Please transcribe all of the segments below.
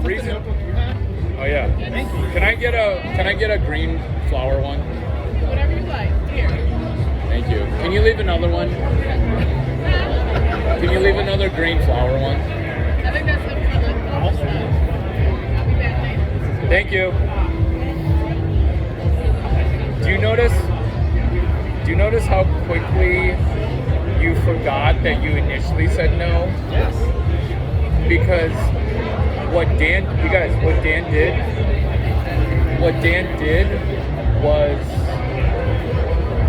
the reason. notebook you have? Oh yeah. Thank you. Can I get a green flower one? Whatever you like. Here. Thank you. Can you leave another one? Can you leave another green flower one? I think that's the I'll be back later. Thank you. Do you notice how quickly you forgot that you initially said no? Yes. Because what Dan did was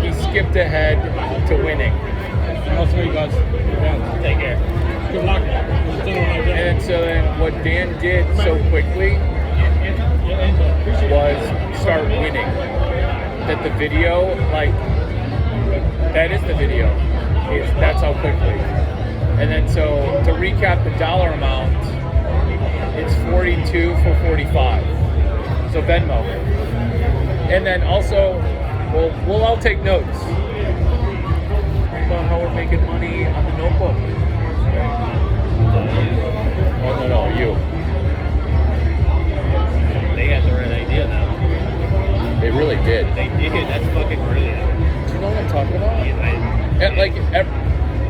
he skipped ahead to winning. That's what you guys. Yeah, take care. Good luck. And so then what Dan did so quickly was start winning. That the video, like, that is the video. That's how quickly. And then so to recap the dollar amount, it's 42 for 45. So Venmo. And then also, we'll all take notes about how we're making money on the notebook. Oh no, you. They had the right idea now. They really did. They did. That's fucking brilliant. Do you know what I'm talking about? Yeah, And like,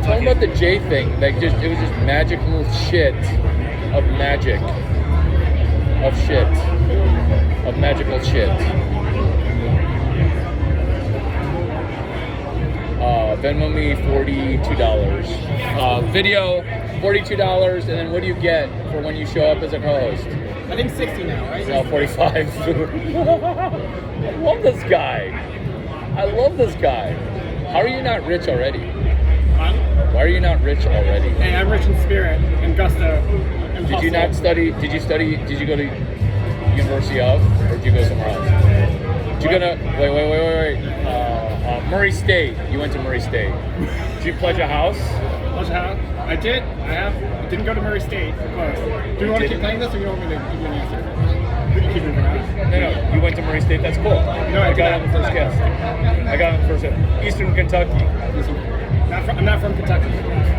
talking about the J thing, like it was just magical shit of magic of shit of magical shit. Venmo me $42. Video $42, and then what do you get for when you show up as a co-host? I think 60 now, right? No, 45. I love this guy. How are you not rich already? Why are you not rich already? Hey, I'm rich in spirit and gusto and Did you not study? Did you go to University of, or did you go somewhere else? Did you go to wait? Murray State. You went to Murray State. Did you pledge a house? I did. I didn't go to Murray State. Close. Do you want to keep playing this, or you want me to give you an answer? We can keep moving on. No. You went to Murray State. That's cool. No, I got on the first guest. Eastern Kentucky. I'm not from Kentucky.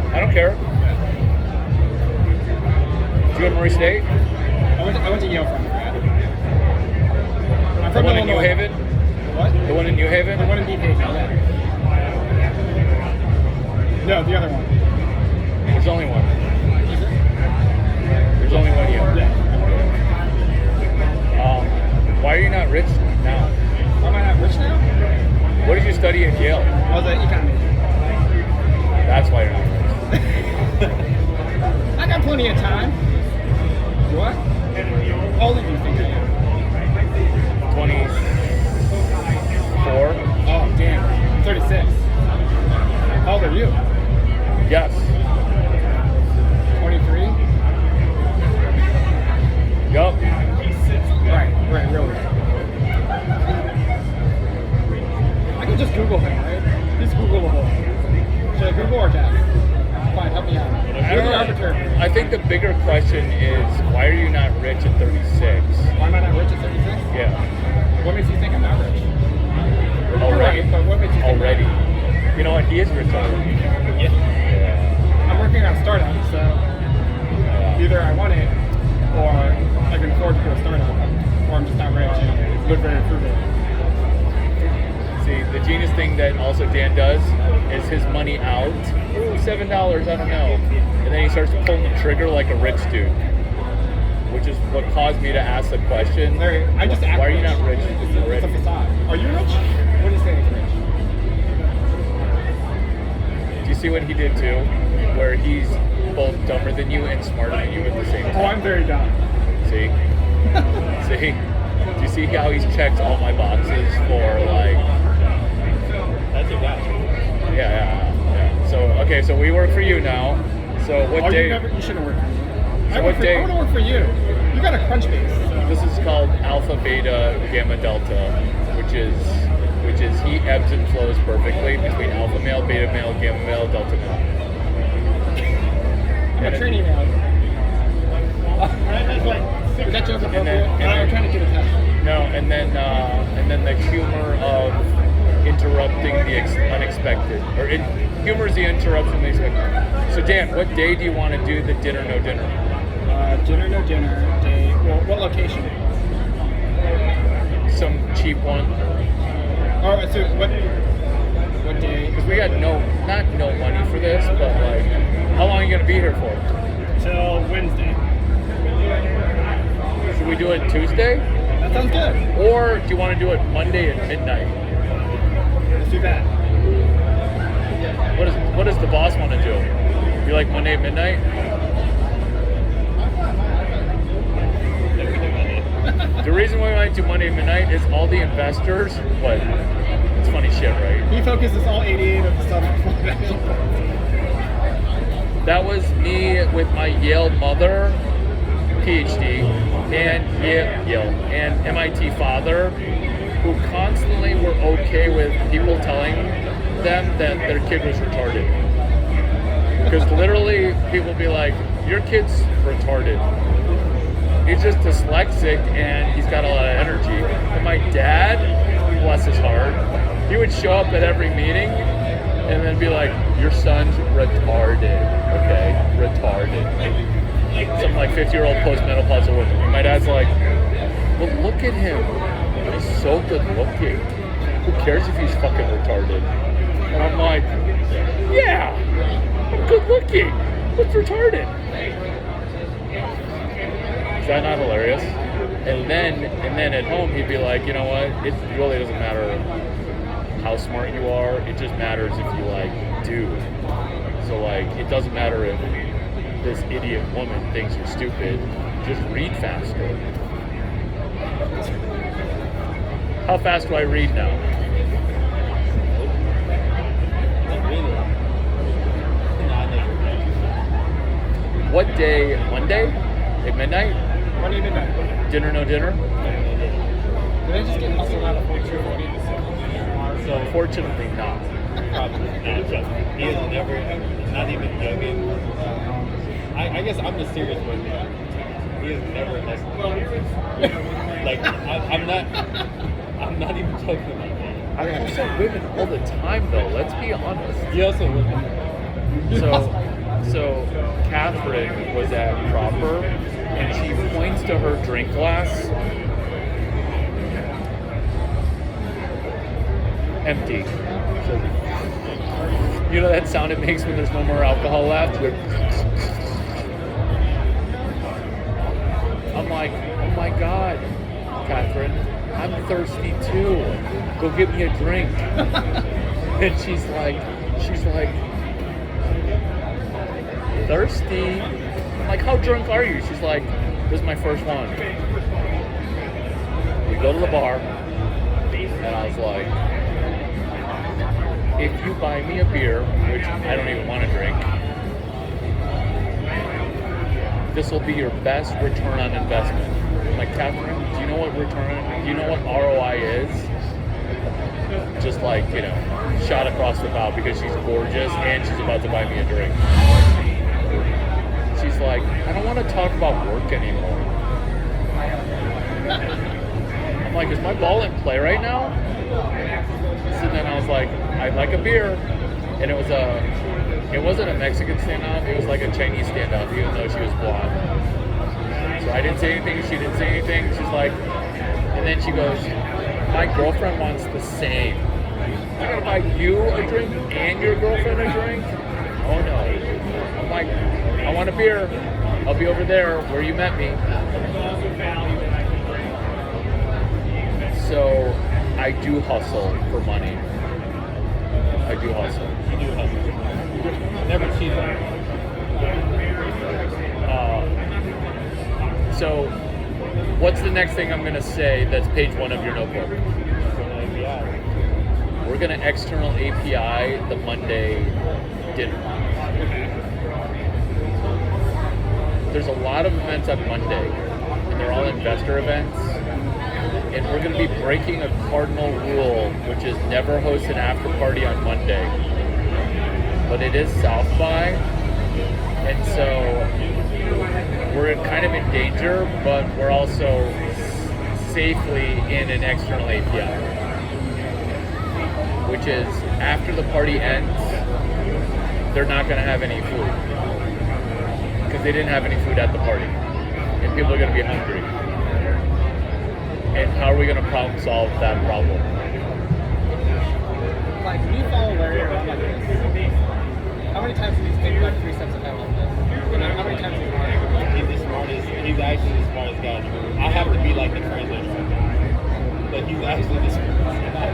I don't care. Did you go to Murray State? I went to Yale from I'm The from one in Illinois. New Haven? What? The one in New Haven? The one in Deep Haven, yeah. No, the other one. There's only one. Is it? There's only one Yale. Yeah. Why are you not rich now? Why am I not rich now? What did you study at Yale? I was at economy. That's why you're not rich. I got plenty of time. What? How old do you think I am? 24? Oh, damn. I'm 36. How old are you? Yes. 23? Yup. Right, really. I can just Google him, right? Just Google the whole. Should I Google or Jack? Fine, help me out. I You're don't the know. arbiter. I think the bigger question is, why are you not rich at 36? Why am I not rich at 36? Yeah. What makes you think I'm not rich? You're Already. right, but what makes you think Already. You know what? He is rich already. Yeah. I'm working on a startup, so either I want it, or I can afford to do a startup, or I'm just not rich and live very frugally. See, the genius thing that also Dan does is his money out. Ooh, $7, I don't know. And then he starts pulling the trigger like a rich dude. Which is what caused me to ask the question. Larry, I just act why are you not rich It's a already? facade. Are you rich? What do you say is rich? Do you see what he did too? Where he's both dumber than you and smarter than you at the same Oh, time. I'm very dumb. See? See? Do you see how he's checked all my boxes for like... That's a guy. Yeah. So, okay, so we work for you now. So what day... You shouldn't work for me. So what day- I want to work for you. You got a crunch base. This is called alpha, beta, gamma, delta, which is he ebbs and flows perfectly between alpha male, beta male, gamma male, delta male. I'm a trainee now. Is that joke appropriate? I'm trying to get a test. No, and then the humor of interrupting the unexpected, humor is the interruption of the expected. So Dan, what day do you want to do the dinner no dinner? Dinner, no dinner, day Well, what location? Some cheap one. Or so what day? Because we got not no money for this, but like, how long are you gonna be here for? Till Wednesday. Should we do it Tuesday? That sounds good. Or do you want to do it Monday at midnight? Let's do that. What does the boss want to do? You like Monday at midnight? The reason why we might do Monday at midnight is all the investors. What? It's funny shit, right? He focuses all 88 of the stuff before that. That was me with my Yale mother, PhD, and Yale and MIT father, who constantly were okay with people telling them that their kid was retarded. Because literally, people be like, "Your kid's retarded. He's just dyslexic and he's got a lot of energy." And my dad, bless his heart, he would show up at every meeting and then be like, "Your son's retarded, okay? Retarded." Some like 50-year-old postmenopausal woman. And my dad's like, "Well, look at him. He's so good looking. Who cares if he's fucking retarded?" And I'm like, "Yeah, I'm good looking. What's retarded?" Is that not hilarious? And then at home he'd be like, "You know what? It really doesn't matter how smart you are. It just matters if you like do. So like, it doesn't matter if this idiot woman thinks you're stupid. Just read faster." How fast do I read now? What day? Monday? At midnight? Monday midnight. Dinner, no dinner? Did I just get hustled out of 240? So Unfortunately not. probably not. Trust me. He has never, not even joking. I guess I'm the serious one. He has never hustled. Like I'm not even joking about that. I also women all the time though, let's be honest. He also was. So Catherine was at Proper and she points to her drink glass. Empty. So, you know that sound it makes when there's no more alcohol left? I'm like, "Oh my God, Catherine, I'm thirsty too. Go get me a drink." And she's like, "Thirsty?" I'm like, "How drunk are you?" She's like, "This is my first one." We go to the bar, and I was like, "If you buy me a beer, which I don't even want to drink, this will be your best return on investment." I'm like, "Catherine, do you know what ROI is?" Just like, shot across the bow because she's gorgeous and she's about to buy me a drink. She's like, "I don't want to talk about work anymore." I'm like, "Is my ball in play right now?" So then I was like, "I'd like a beer." And it wasn't a Mexican standoff, it was like a Chinese standoff, even though she was blonde. So I didn't say anything, she didn't say anything. She's like, and then she goes, "My girlfriend wants the same. I gotta buy you a drink and your girlfriend a drink? Oh no." I'm like, "I want a beer. I'll be over there where you met me." So I do hustle for money. I do hustle. You do hustle. Never cheat on it. So what's the next thing I'm gonna say that's page 1 of your notebook? We're gonna external API the Monday dinner. There's a lot of events on Monday, and they're all investor events. And we're going to be breaking a cardinal rule, which is never host an after party on Monday. But it is South by, and so we're kind of in danger, but we're also safely in an external API, which is after the party ends, they're not going to have any food because they didn't have any food at the party. and people are going to be hungry. And how are we going to problem solve that problem? Like, when you follow Larry around like this, how many times do you think like 3 steps ahead like this? And then how many times do you He's the smartest. He's actually the smartest guy in the room. I have to be like the translator, but he's actually the smartest guy.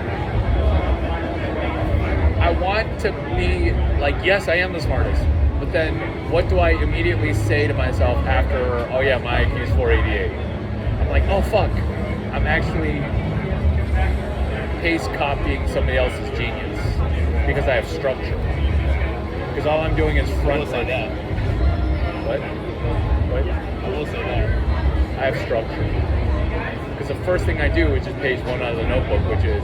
I want to be like, yes, I am the smartest. But then what do I immediately say to myself after, oh yeah, my IQ is 488? I'm like, oh fuck, I'm actually paste copying somebody else's genius because I have structure. Because all I'm doing is I front will say that. What? What? I will say that. I have structure. Because the first thing I do is just page 1 out of the notebook, which is,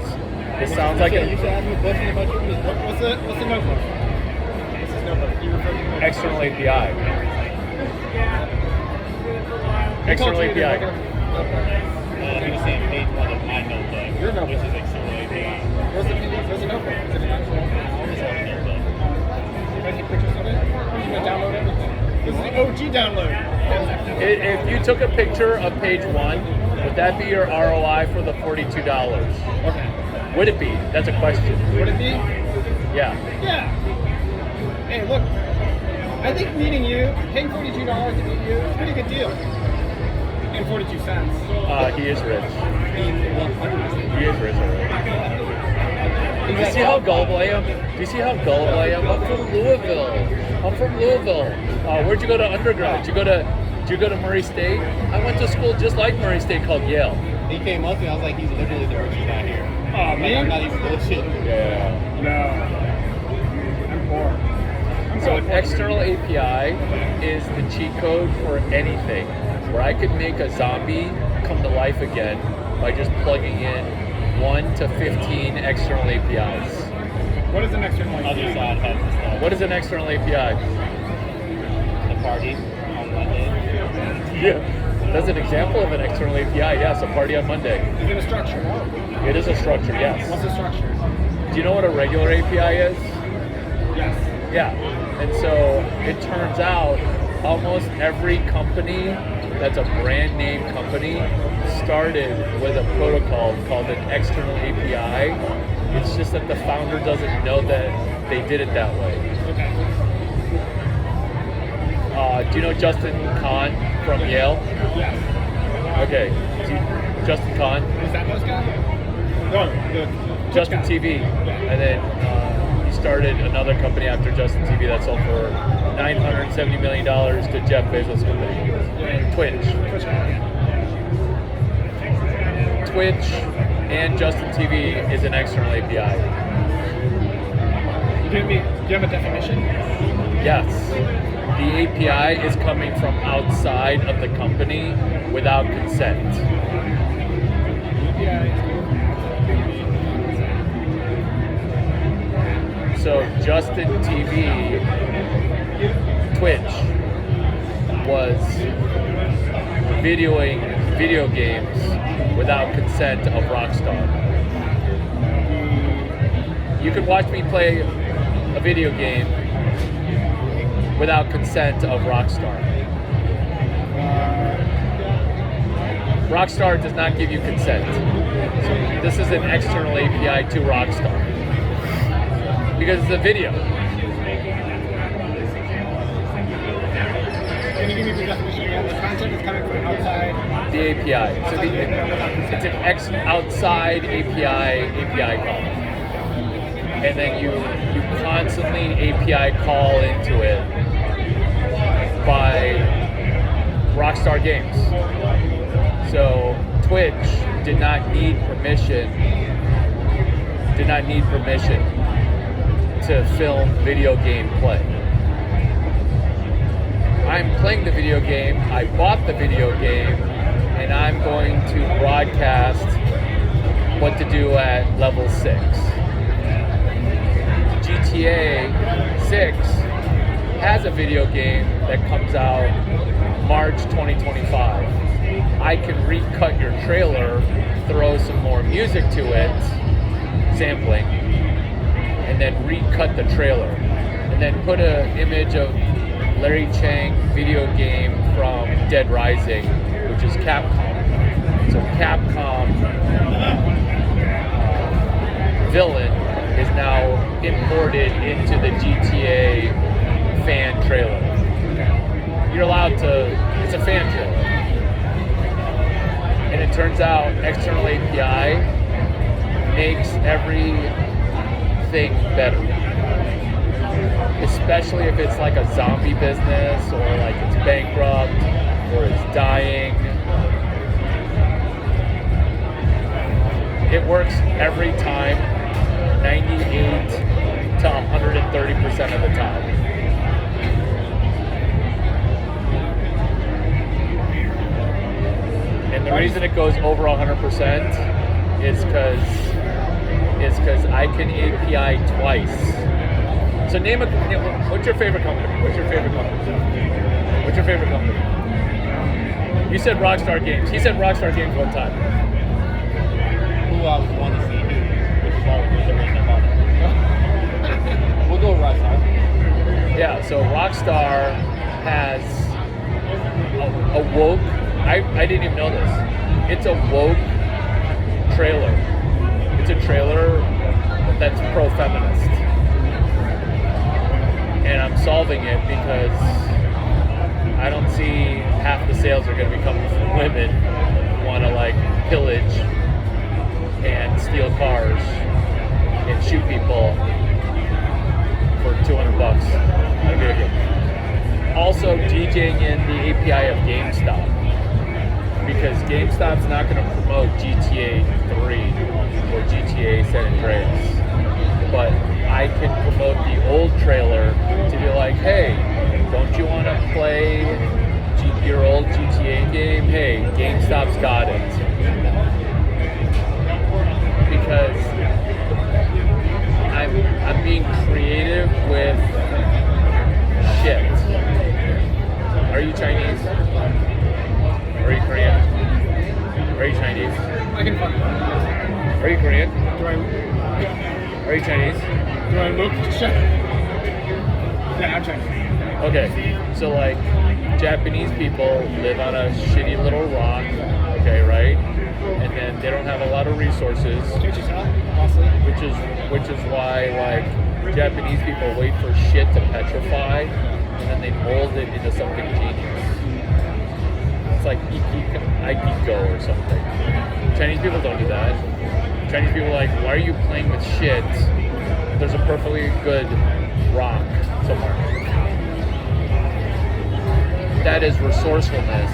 this sounds like You should ask me a question about your business. What's the notebook? What's this notebook? You refer to it? external API. External Who told you to API. look at notebook? He was saying page 1 of my notebook, Your notebook. which is external API. Where's the notebook? Is it an actual It's on there, but Can I take pictures of it? Or you gonna download everything? This is the OG download. If you took a picture of page 1, would that be your ROI for the $42? Okay. Would it be? That's a question. Would it be? Yeah. Yeah. Hey, look. I think meeting you, paying $42 to meet you, is a pretty good deal. And 42 cents. He is rich. He is rich already. Do you Exactly. see how gullible I am? Do you see how gullible I am? I'm from Louisville. Where'd you go to undergrad? Did you go to Murray State? I went to school just like Murray State called Yale. he came up to me, I was like, he's literally the richest guy here. Oh, me? I'm not even bullshitting. Yeah. No. I'm poor. So an external API is the cheat code for anything, where I could make a zombie come to life again by just plugging in 1 to 15 external APIs. What is an external Other API? side has the stuff. What is an external API? The party on Monday. Yeah. That's an example of an external API, yes, a party on Monday. Is it a structure? It is a structure, yes. What's the structure? Do you know what a regular API is? Yes. Yeah. And so it turns out almost every company that's a brand name company started with a protocol called an external API. It's just that the founder doesn't know that they did it that way. Okay. Do you know Justin Kahn from Yale? Yes. Okay. Justin Kahn, Is that those guys? No, the Justin guy. TV. And then he started another company after Justin TV that sold for $970 million to Jeff Bezos' company, Twitch. Twitch guy. Twitch and Justin TV is an external API. Do you have a definition? Yes. The API is coming from outside of the company without consent. So Justin TV, Twitch, was videoing video games without consent of Rockstar. You could watch me play a video game without consent of Rockstar. Rockstar does not give you consent. So this is an external API to Rockstar. Because it's a video. Can you give me the definition again? The content is coming from outside. The API. So it's an outside API call. And then you constantly API call into it by Rockstar Games. So Twitch did not need permission to film video game play. I'm playing the video game, I bought the video game, and I'm going to broadcast what to do at level 6. GTA 6 has a video game that comes out March 2025. I can recut your trailer, throw some more music to it, sampling, and then recut the trailer. And then put an image of Larry Chang video game from Dead Rising, which is Capcom. So Capcom villain is now imported into the GTA fan trailer. You're allowed to, it's a fan trailer. And it turns out external API makes everything better. Especially if it's like a zombie business or like it's bankrupt or it's dying. It works every time, 98 to 130% of the time. And the reason it goes over 100% is because I can API twice. So what's your favorite company? What's your favorite company? What's your favorite company? You said Rockstar Games. He said Rockstar Games one time. Who I would want to see do, which is all with everything about it. We'll go with Rockstar. Yeah, so Rockstar has a woke, I didn't even know this. It's a woke trailer. It's a trailer that's pro-feminist. And I'm solving it because I don't see half the sales are going to be coming from women who want to like pillage and steal cars and shoot people for $200 on a video. Also DJing in the API of GameStop, because GameStop's not going to promote GTA 3 or GTA San Andreas, but I can promote the old trailer to be like, hey, don't you want to play your old GTA game? Hey, GameStop's got it. Because I'm being creative with shit. Are you Chinese? Are you Korean? Are you Chinese? I can fuck. Are you Korean? Do Are you Chinese? I look? Yeah, I'm Chinese. Okay, so like Japanese people live on a shitty little rock, okay, right? And then they don't have a lot of resources, Can't you tell? Honestly. which is why like Japanese people wait for shit to petrify and then they mold it into something genius. It's like Aikiko or something. Chinese people don't do that. Chinese people are like, why are you playing with shit? There's a perfectly good rock somewhere. That is resourcefulness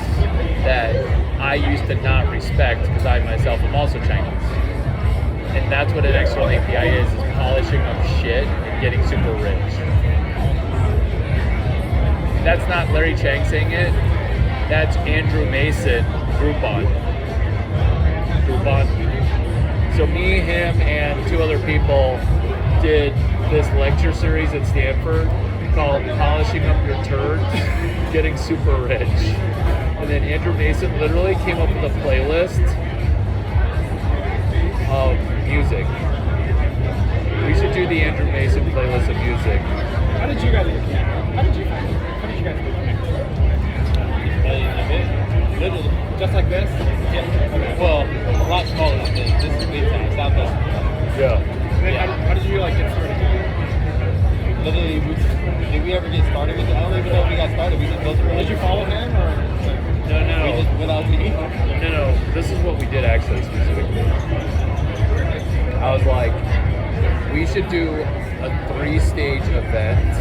that I used to not respect because I myself am also Chinese. And that's what an external API is polishing up shit and getting super rich. That's not Larry Chang saying it. That's Andrew Mason, Groupon. So me, him, and two other people did this lecture series at Stanford called Polishing Up Your Turds, Getting Super Rich. And then Andrew Mason literally came up with a playlist of music. We should do the Andrew Mason playlist of music. How did you guys get connected? How did you guys get connected? Literally. Just like this? Yeah. Well, a lot smaller than this. This is big time. Southwest. Yeah. And then how did you like get started? Literally, did we ever get started with it? I don't even know if we got started. We just built it. Did you follow him or? No. We just went out to eat. No. This is what we did actually specifically. I was like, we should do a 3-stage event.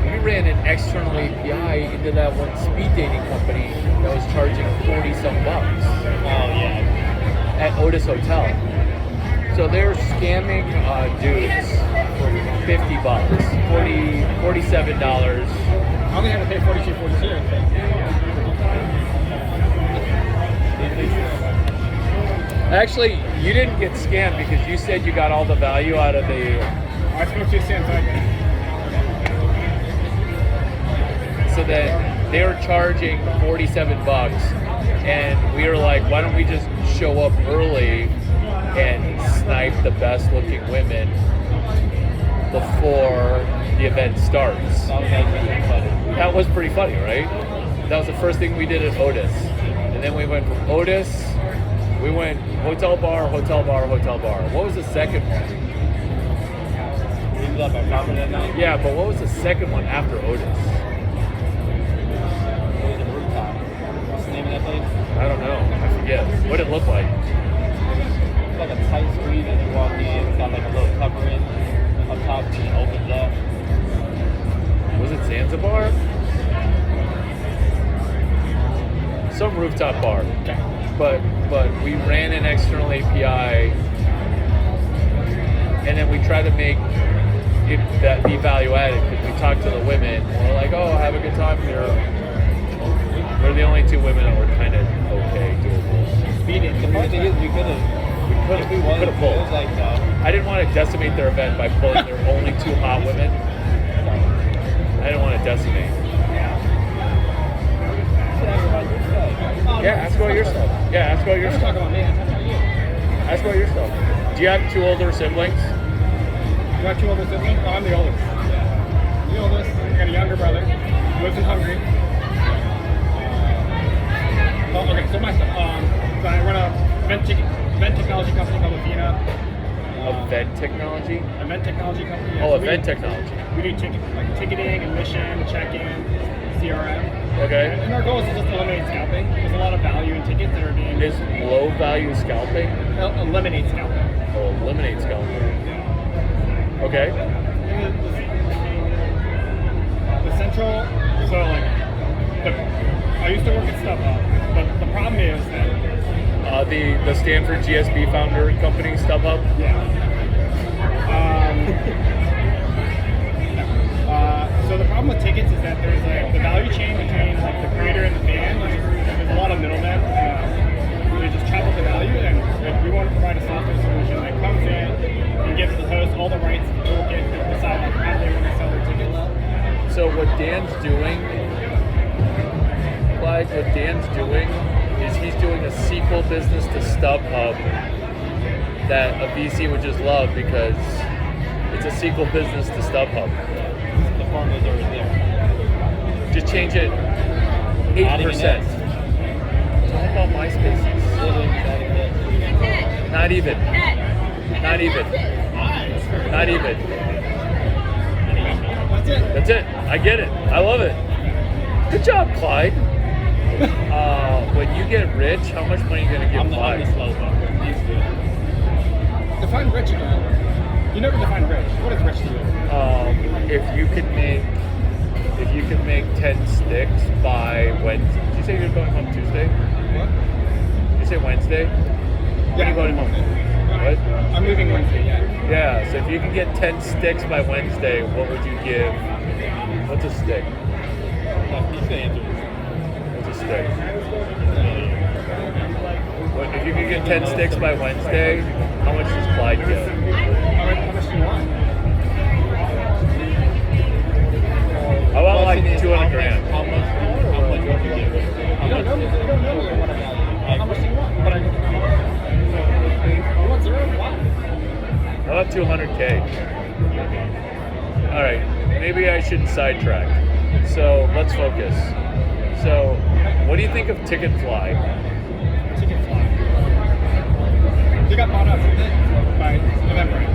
We ran an external API into that one speed dating company that was charging 40-some bucks. Oh, yeah. At Otis Hotel. So they're scamming dudes for 50 bucks, $47. I only had to pay $42.42. Actually, you didn't get scammed because you said you got all the value out of the. I spoke to you since So then they were charging 47 bucks, and we were like, why don't we just show up early and snipe the best looking women before the event starts? That was actually funny. that was pretty funny, right? That was the first thing we did at Otis. And then we went from Otis, we went hotel bar, hotel bar, hotel bar. What was the second one? We ended up at Robert that night. Yeah, but what was the second one after Otis? It was a rooftop. What's the name of that place? I don't know. I forget. What did it look like? It's like a tight suite as you walk in. It's got like a little covering up top and it opens up. Was it Zanzibar? Some rooftop bar. But we ran an external API, and then we tried to make it that be value added because we talked to the women. We're like, oh, have a good time here. We're the only two women that were kind of okay, doable. Speeding. The funny thing is, we could have pulled. It was like, I didn't want to decimate their event by pulling their only two hot women. I didn't want to decimate. Yeah, ask about your stuff. Yeah, ask about your I'm stuff. talking about me. I'm talking about you. Ask about your stuff. Do you have two older siblings? You got two older siblings? Oh, I'm the oldest. The oldest. I got a younger brother. Lives in Hungary. Okay, so my stuff. So I run a event technology company called Athena. Event technology? Event technology company. Yeah. Oh, So event technology. We do ticketing, admission, check-in, CRM. Okay. And our goal is to just eliminate scalping. There's a lot of value in tickets that are being Is low value scalping? eliminate scalping. Oh, eliminate scalping. Okay. The central, so like, I used to work at StubHub, but the problem is that The Stanford GSB founder company, StubHub. So the problem with tickets is that there's like the value chain between like the creator and the fan. There's a lot of middlemen. They just chop up the value, and we want to provide a software solution that comes in and gives the host all the rights to book it and decide like, how they want to sell their tickets. So what Dan's doing, Clyde, what Dan's doing is he's doing a sequel business to StubHub that a VC would just love because it's a sequel business to StubHub. the formulas are there. Just change it 8%. Talk about MySpaces. Literally just adding this. Not even. Not even. Not even. That's it. That's it. I get it. I love it. Good job, Clyde. When you get rich, how much money are you gonna give I'm the Clyde? slow one. He's good. Define rich again. You never define rich. What is rich to you? If you could make 10 sticks by Wednesday. Did you say you're going home Tuesday? What? Did you say Wednesday? When are you going home? What? I'm leaving Wednesday, yeah. Yeah, so if you can get 10 sticks by Wednesday, what would you give? What's a stick? He's gonna answer this. What's a stick? If you could get 10 sticks by Wednesday, how much does Clyde get? How much do you want? How about like Question is, 200 grand? How much would you give? How You don't know much? me. You don't know me or what I value. How much do you want? What I you want zero? Why? How about 200K? All right, maybe I shouldn't sidetrack. So let's focus. So, what do you think of Ticketfly? Ticket fly. They got bought up by Eventbrite.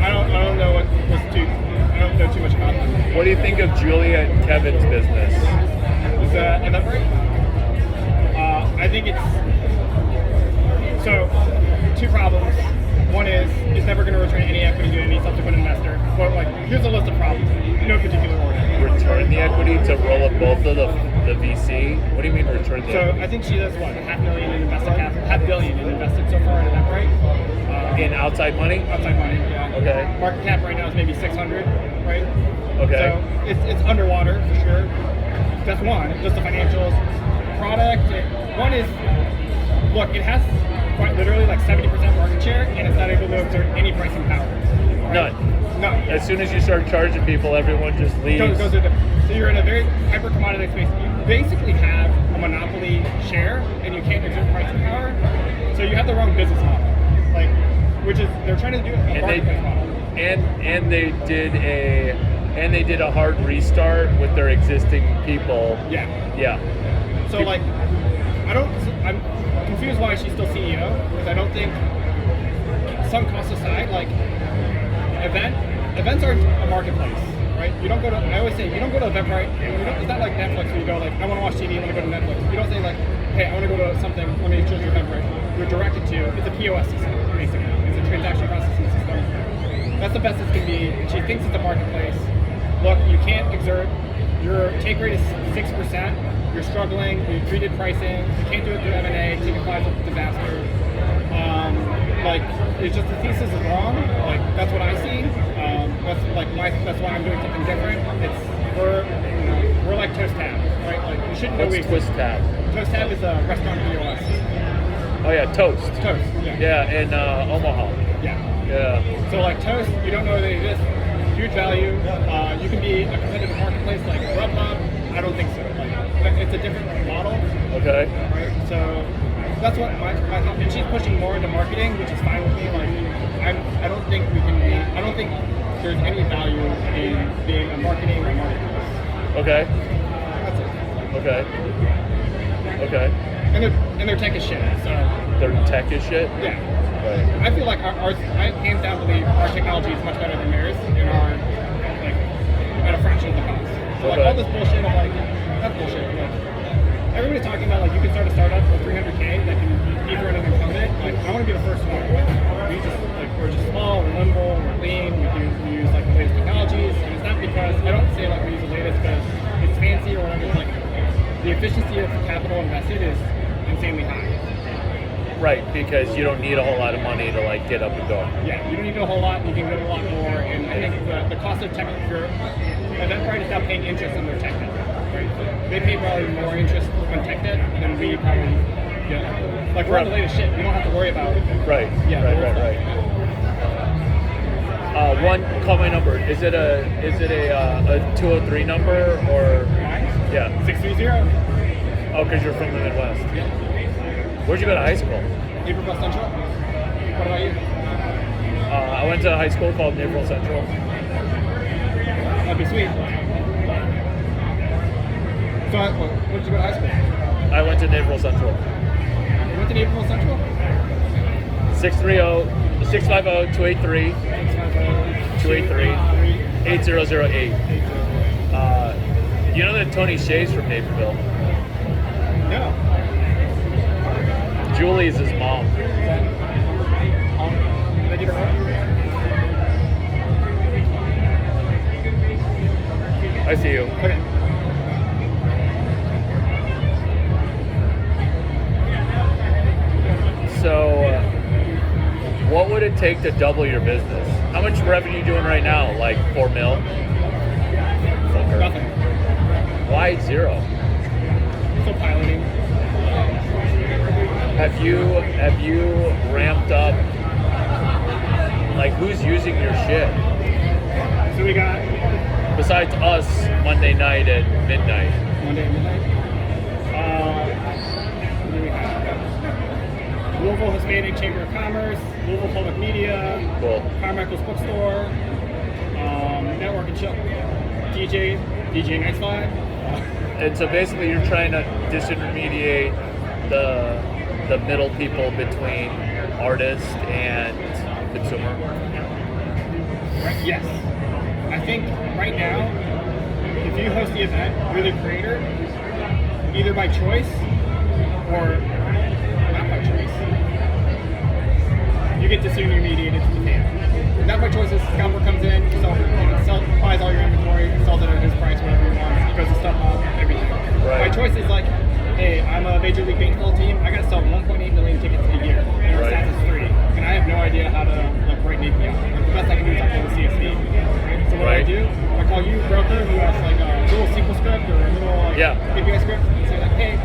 I don't know what was too. I don't know too much about them. What do you think of Julia and Kevin's business? Is that Eventbrite? I think it's so. Two problems. One is it's never going to return any equity to any subsequent investor. But like, here's a list of problems. No particular order. Return the equity to roll up both of the VC? What do you mean return the So equity? I think she does what, $500 million in invested capital, $500 million in invested so far in Eventbrite. In outside money? Outside money, yeah. Okay. Market cap right now is maybe 600, right? Okay. So it's underwater for sure. That's one. Just the financials. Product. One is, look, it has quite literally like 70% market share, and it's not able to exert any pricing power. Right? None. None. As soon as you start charging people, everyone just leaves. Goes with it. So you're in a very hyper commodity space. You basically have a monopoly share, and you can't exert pricing power. So you have the wrong business model. Like, which is they're trying to do a marketplace model. And they did a And they did a hard restart with their existing people. Yeah. Yeah. So like, I'm confused why she's still CEO, because I don't think, some cost aside, like, events aren't a marketplace, right? You don't go to, I always say, you don't go to Eventbrite, it's not like Netflix where you go like, I want to watch TV, I want to go to Netflix. You don't say like, hey, I want to go to something, let me choose your Eventbrite. You're directed to, it's a POS system, basically. It's a transaction processing system. That's the best it can be. And she thinks it's a marketplace. Look, you can't exert, your take rate is 6%, you're struggling, you treated pricing, you can't do it through M&A, ticket files is a disaster. Like, it's just the thesis is wrong. Like, that's what I see. That's why I'm doing something different. We're like Toast Tab, right? Like, you shouldn't know we What's Twist Tab? Toast Tab is a restaurant POS. Oh yeah, Toast. Toast, yeah. Yeah, in Omaha. Yeah. Yeah. So like Toast, you don't know they exist. Huge value. You can be a competitive marketplace like Grubhub. I don't think so. Like, it's a different model. Okay. Right. So that's what my thought. And she's pushing more into marketing, which is fine with me. Like, I don't think we can be. I don't think there's any value in being a marketing or marketplace. Okay. That's it. Okay. Okay. And their tech is shit. So Their tech is shit. yeah. Right. I feel like I hands down believe our technology is much better than theirs, and our like at a fraction of the cost. So like Okay. all this bullshit of like that's bullshit. Like everybody's talking about like you can start a startup for $300K that can beat through an incumbent. Like I want to be the first one. We're just small, we're nimble, we're lean. We use like the latest technologies, and it's not because I don't say like we use the latest because it's fancy or whatever. It's like the efficiency of capital invested is insanely high. Right, because you don't need a whole lot of money to like get up and go. Yeah, you don't need a whole lot, you can get a lot more, and I think the cost of tech, Eventbrite is now paying interest on their tech debt, right? They pay probably more interest on tech debt than we probably get. Like, we're on the latest shit, we don't have to worry about it. Right. Yeah, Right. Call my number. Is it a 203 number or? Yeah. 630. Oh, because you're from the Midwest. Yeah. Where'd you go to high school? Naperville Central. What about you? I went to a high school called Naperville Central. That'd be sweet. So, where did you go to high school? I went to Naperville Central. You went to Naperville Central? 650-283. 8008. You know that Tony Shea's from Naperville? No. Julie's his mom. Did I get it right? I see you. Okay. So, what would it take to double your business? How much revenue are you doing right now? Like 4 mil? Fucker. Nothing. Why 0? Still piloting. Have you ramped up? Like, who's using your shit? So we got Besides us, Monday night at midnight. Monday at midnight. What do we have? Louisville Hispanic Chamber of Commerce, Louisville Public Media, Cool. Carmichael's Bookstore, Network and Chill, DJ Nice Vibe. And so basically, you're trying to disintermediate the middle people between artist and consumer. Right, yes. I think right now, if you host the event, you're the creator, either by choice or not by choice. You get disintermediated to the fan. Not by choice is Scalper comes in, buys all your inventory, sells it at his price, whatever he wants, he goes to stuff up, everything. Right. My choice is like, hey, I'm a Major League Baseball team, I gotta sell 1.8 million tickets a year, and our Right. stats is 3, and I have no idea how to like write an API. Like, the best I can do is talk to the CSV. Right? So what Right. I do, I call you broker who has like a little SQL script or a little API script, and say like, hey,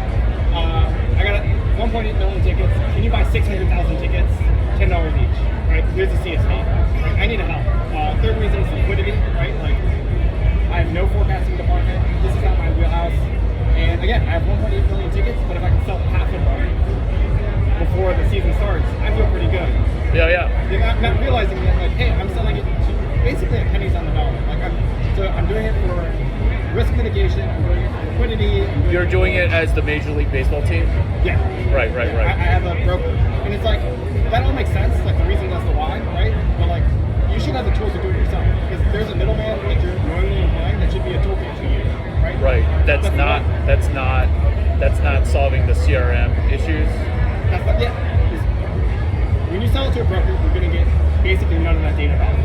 I got 1.8 million tickets, can you buy 600,000 tickets, $10 each, right? Here's the CSV. Right? I need a help. Third reason is liquidity, right? Like, I have no forecasting department. This is not my wheelhouse. And again, I have 1.8 million tickets, but if I can sell half of them before the season starts, I feel pretty good. Yeah. You're not realizing that, like, hey, I'm selling it to basically at pennies on the dollar. Like, So I'm doing it for risk mitigation. I'm doing it for liquidity. You're doing it as the Major League Baseball team? Yeah. Right. I have a broker, and it's like that all makes sense. Like the reason as to why, right? But like you should have the tools to do it yourself because there's a middleman that you're normally employing that should be a toolkit to you, right? Right. That's not solving the CRM issues. That's not, yeah. 'Cause when you sell it to a broker, you're gonna get basically none of that data back.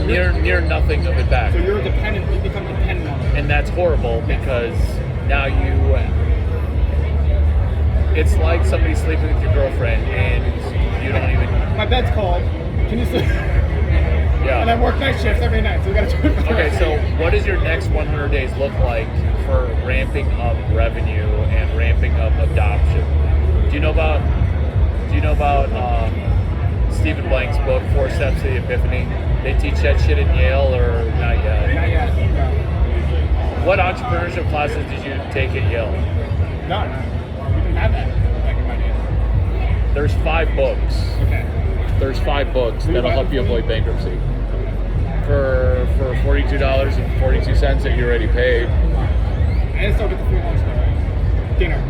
Near nothing of it back. So you're dependent. You become dependent on it. And that's horrible because now it's like somebody sleeping with your girlfriend and you don't even. My bed's cold. Can you sleep? Yeah. And I work night shifts every night, so we gotta do it. Okay, so what does your next 100 days look like for ramping up revenue and ramping up adoption? Do you know about Stephen Blank's book, 4 Steps to the Epiphany? They teach that shit in Yale or not yet? Not yet. No. What entrepreneurship classes did you take at Yale? No. We didn't have that back in my day. There's 5 books. Okay. There's 5 books that'll help you avoid bankruptcy. For $42.42 that you already paid. And still get the free lunch though, right? Dinner.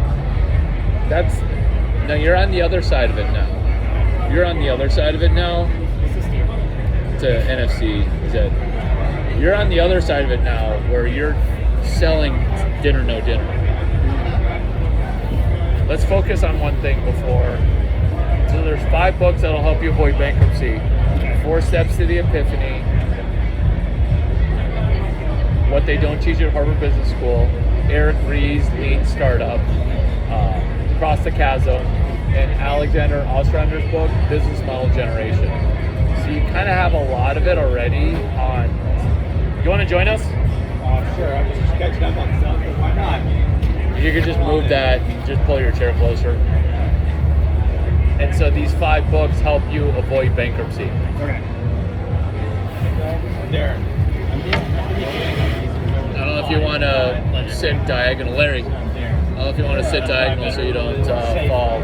No, you're on the other side of it now. You're on the other side of it now. What's this do? To NFC. You're on the other side of it now, where you're selling dinner, no dinner. Let's focus on one thing before. So there's 5 books that'll help you avoid bankruptcy. 4 Steps to the Epiphany. What They Don't Teach You at Harvard Business School. Eric Ries's Lean Startup. Across the Chasm. And Alexander Ostrander's book, Business Model Generation. So you kind of have a lot of it already on. You want to join us? Sure. I'm just catching up on stuff, but why not? You could just move that, just pull your chair closer. And so these 5 books help you avoid bankruptcy. Okay. There. I don't know if you want to sit diagonal, Larry. I don't know if you want to sit diagonal so you don't fall.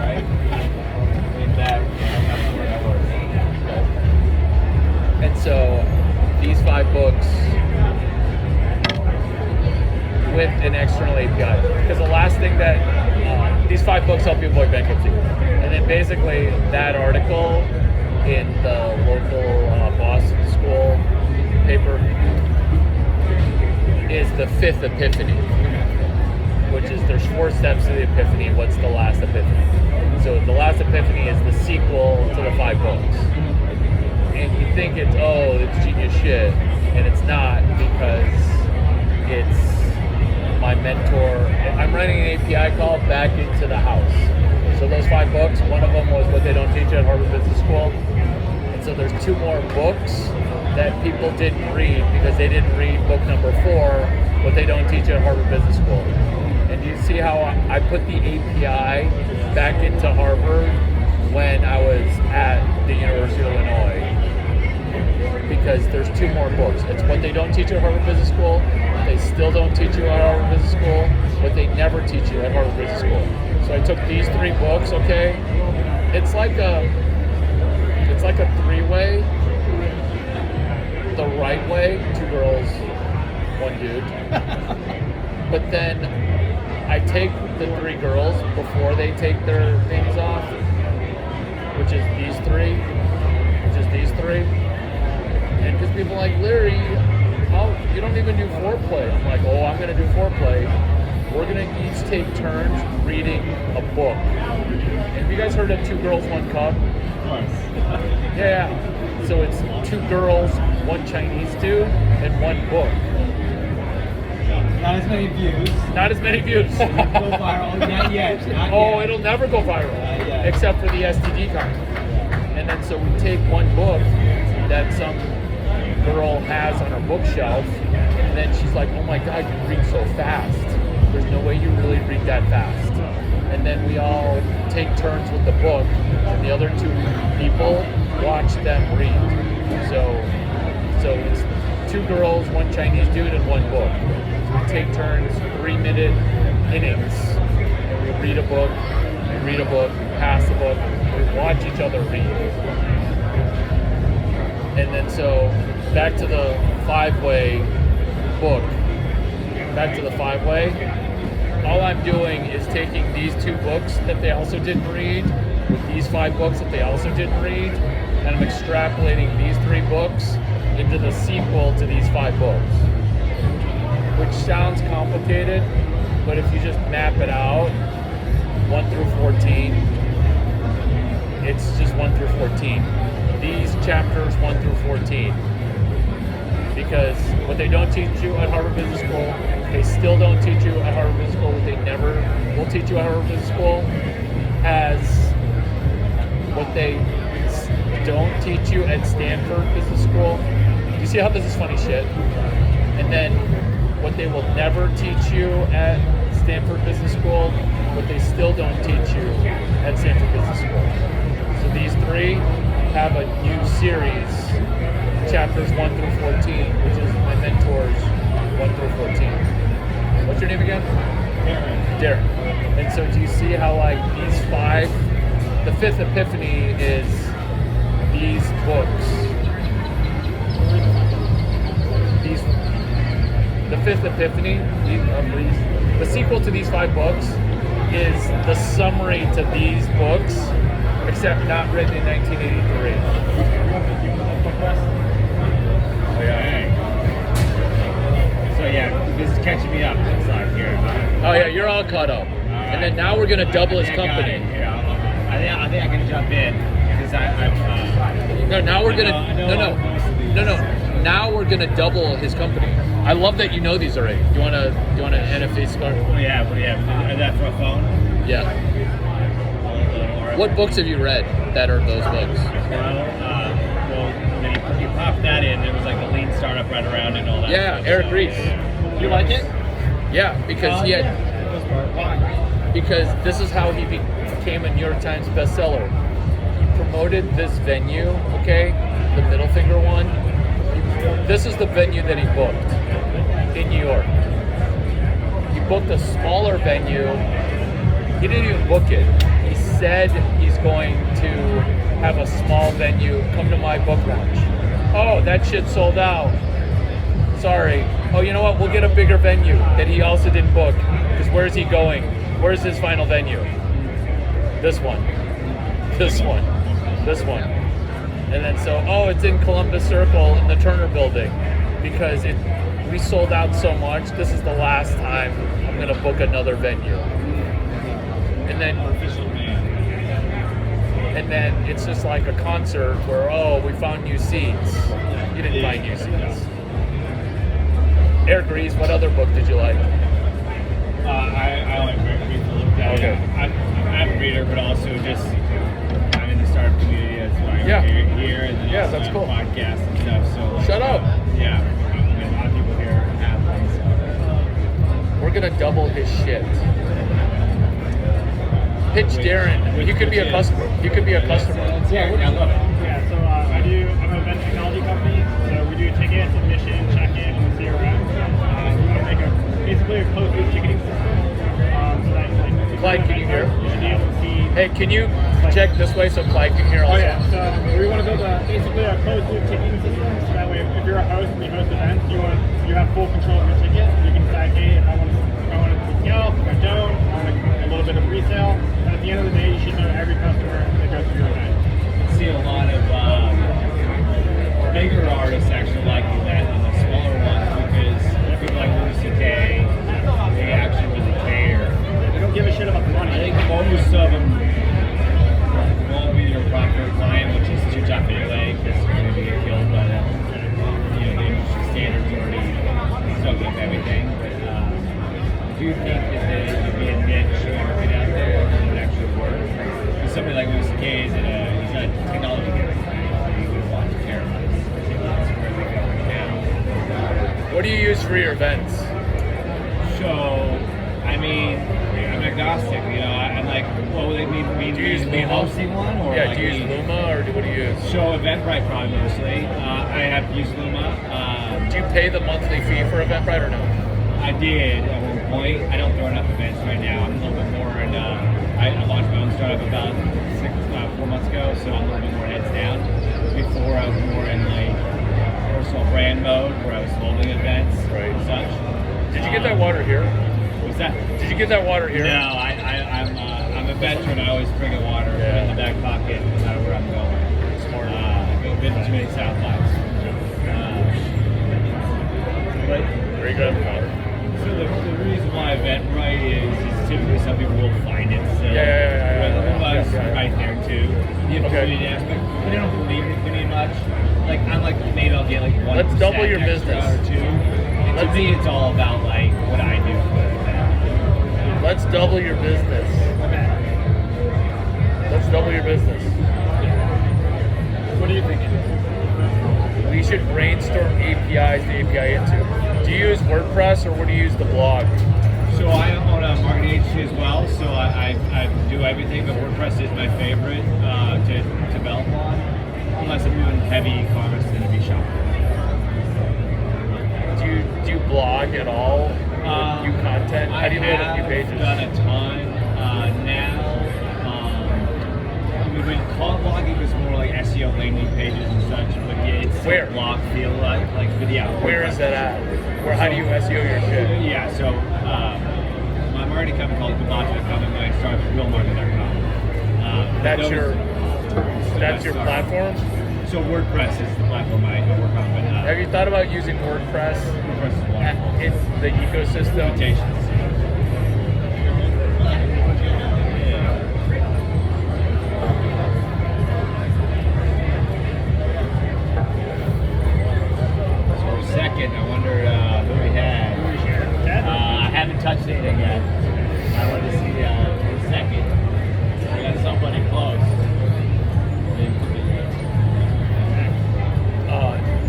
And so these 5 books with an external API. Because the last thing that these 5 books help you avoid bankruptcy. And then basically that article in the local Boston school paper is the 5th epiphany, which is there's 4 steps to the epiphany. What's the last epiphany? So the last epiphany is the sequel to the 5 books. And you think it's genius shit, and it's not, because it's my mentor. I'm running an API call back into the house. So those 5 books, one of them was What They Don't Teach You at Harvard Business School. And so there's 2 more books that people didn't read because they didn't read book number 4, What They Don't Teach You at Harvard Business School. And you see how I put the API back into Harvard when I was at the University of Illinois. Because there's 2 more books. It's What They Don't Teach You at Harvard Business School, What They Still Don't Teach You at Harvard Business School, What They Never Teach You at Harvard Business School. So I took these 3 books, okay? It's like a 3-way. The right way, 2 girls, 1 dude. But then I take the 3 girls before they take their things off, which is these 3. And because people are like, Larry, you don't even do foreplay. I'm like, I'm going to do foreplay. We're going to each take turns reading a book. And have you guys heard of 2 Girls, 1 Cup? Yeah. So it's 2 girls, 1 Chinese dude, and 1 book. Not as many views. Not as many views. Go viral. Not yet. Not yet. It'll never go viral. yet. Except for the STD kind. And then so we take 1 book that some girl has on her bookshelf, and then she's like, oh my God, you read so fast. There's no way you really read that fast. And then we all take turns with the book, and the other 2 people watch them read. So it's 2 girls, 1 Chinese dude, and 1 book. So we take turns, 3-minute innings, and we read a book, we pass the book, we watch each other read. And then so back to the 5-way, book, back to the 5-way, all I'm doing is taking these 2 books that they also didn't read, with these 5 books that they also didn't read, and I'm extrapolating these 3 books into the sequel to these 5 books. Which sounds complicated, but if you just map it out, 1 through 14, it's just 1 through 14. These chapters 1 through 14. Because what they don't teach you at Harvard Business School, they still don't teach you at Harvard Business School, what they never will teach you at Harvard Business School, as what they don't teach you at Stanford Business School. You see how this is funny shit? And then what they will never teach you at Stanford Business School, what they still don't teach you at Stanford Business School. So these 3 have a new series, chapters 1 through 14, which is my mentors 1 through 14. What's your name again? Darren. And so do you see how like these 5, the 5th epiphany is these books. The 5th epiphany, the sequel to these 5 books is the summary to these books, except not written in 1983. Oh, yeah. So yeah, this is catching me up. It's like here. Oh yeah, you're all caught up. And then now we're gonna double his company. I think I can jump in because I'm. No, now we're gonna no. Now we're gonna double his company. I love that you know these already. Do you wanna NFA start? Oh yeah, what do you have? Is that for a phone? Yeah. What books have you read that are those books? Well, when you popped that in, there was like the lean startup right around and all that. Yeah, stuff. Eric Ries. You like it? Yeah, because he had. Why? Because this is how he became a New York Times bestseller. He promoted this venue, okay, the middle finger one. This is the venue that he booked in New York. He booked a smaller venue. He didn't even book it. He said he's going to have a small venue. Come to my book launch. Oh, that shit sold out. Sorry. Oh, you know what? We'll get a bigger venue that he also didn't book. Because where's he going? Where's his final venue? This one. This one. This one. And then so, oh, it's in Columbus Circle in the Turner Building. Because we sold out so much. This is the last time I'm going to book another venue. And then it's just like a concert where, oh, we found new seats. You didn't find new seats. Eric Ries, what other book did you like? I only briefly looked at it. I'm a reader, but also just I'm in the startup community as well. Yeah. Here and then also that's on cool. podcasts and stuff. So like, Shut up. Yeah, I mean, a lot of people here have them. So. We're gonna double his shit. Pitch Darren. He could be a customer. He could be a customer. Yeah, I love it. Yeah, so I'm an event technology company, so we do tickets, admission, check-in, and CRM. We want to make basically a closed-loop ticketing system. So that Clyde, can you hear? You should be able to see. Hey, can you check this way so Clyde can hear Oh also? yeah, so we want to build basically a closed-loop ticketing system. So that way, if you're a host and you host events, you have full control of your ticket. You can decide, hey, if I want to scale, if I don't, I want a little bit of resale. And at the end of the day, you should know every customer that goes through your event. See a lot of bigger artists actually liking that than the smaller ones because people like Louis C.K. they actually really care. They don't give a shit about the money. I think most of them won't be your proper client, which is too tough anyway because you're going to get killed by them. The industry standards already soaking up everything. But I do think that there could be a niche market out there that would actually work. Because somebody like Louis C.K. he's not a technology guy. He would want to care about his tickets, where they go now. What do you use for your events? So, I mean, I'm agnostic, you know. I'm like, what would it mean? Do you use me Luma? hosting one, or Yeah, like do you use Luma or what do you use? So Eventbrite probably mostly. I have used Luma. Do you pay the monthly fee for Eventbrite or no? I did at one point. I don't throw enough events right now. I'm a little bit more in. I launched my own startup about 4 months ago, so I'm a little bit more heads down. Before I was more in like personal brand mode where I was holding events Right. and such. Did you get that water here? Was that? Did you get that water here? No, I'm a veteran. I always bring a water in the back pocket no matter where I'm going. Smart. I've been to too many South Lives. But Very good water. so the reason why Eventbrite is typically some people will find it. So Yeah. right there too. The Okay. community aspect. But I don't believe in the community much. Like I'm like maybe I'll get like 1% Let's double your extra business. or two. And to me, it's all about like what I do for them. Let's double your business. Let's double your business. What are you thinking? We should brainstorm APIs to API into. Do you use WordPress or what do you use the blog? So I own a marketing agency as well, so I do everything, but WordPress is my favorite to develop on. Unless I'm doing heavy e-commerce, then it'd be Shopify. Do you blog at all? New content? How do you load up new pages? I've done a ton. When call blogging was more like SEO landing pages and such, but yeah, it's still Where? blog feel like but yeah. Where is that at? Where? How do you SEO your shit? Yeah, so my marketing company called Gamato.com and I started with RealMarket.com. That's your platform? So WordPress is the platform I work on, but Have you thought about using WordPress WordPress is wonderful. in the ecosystem? Limitations. So for a second, I wonder who we had. I haven't touched anything yet. I wanted to see for a second. We got somebody close.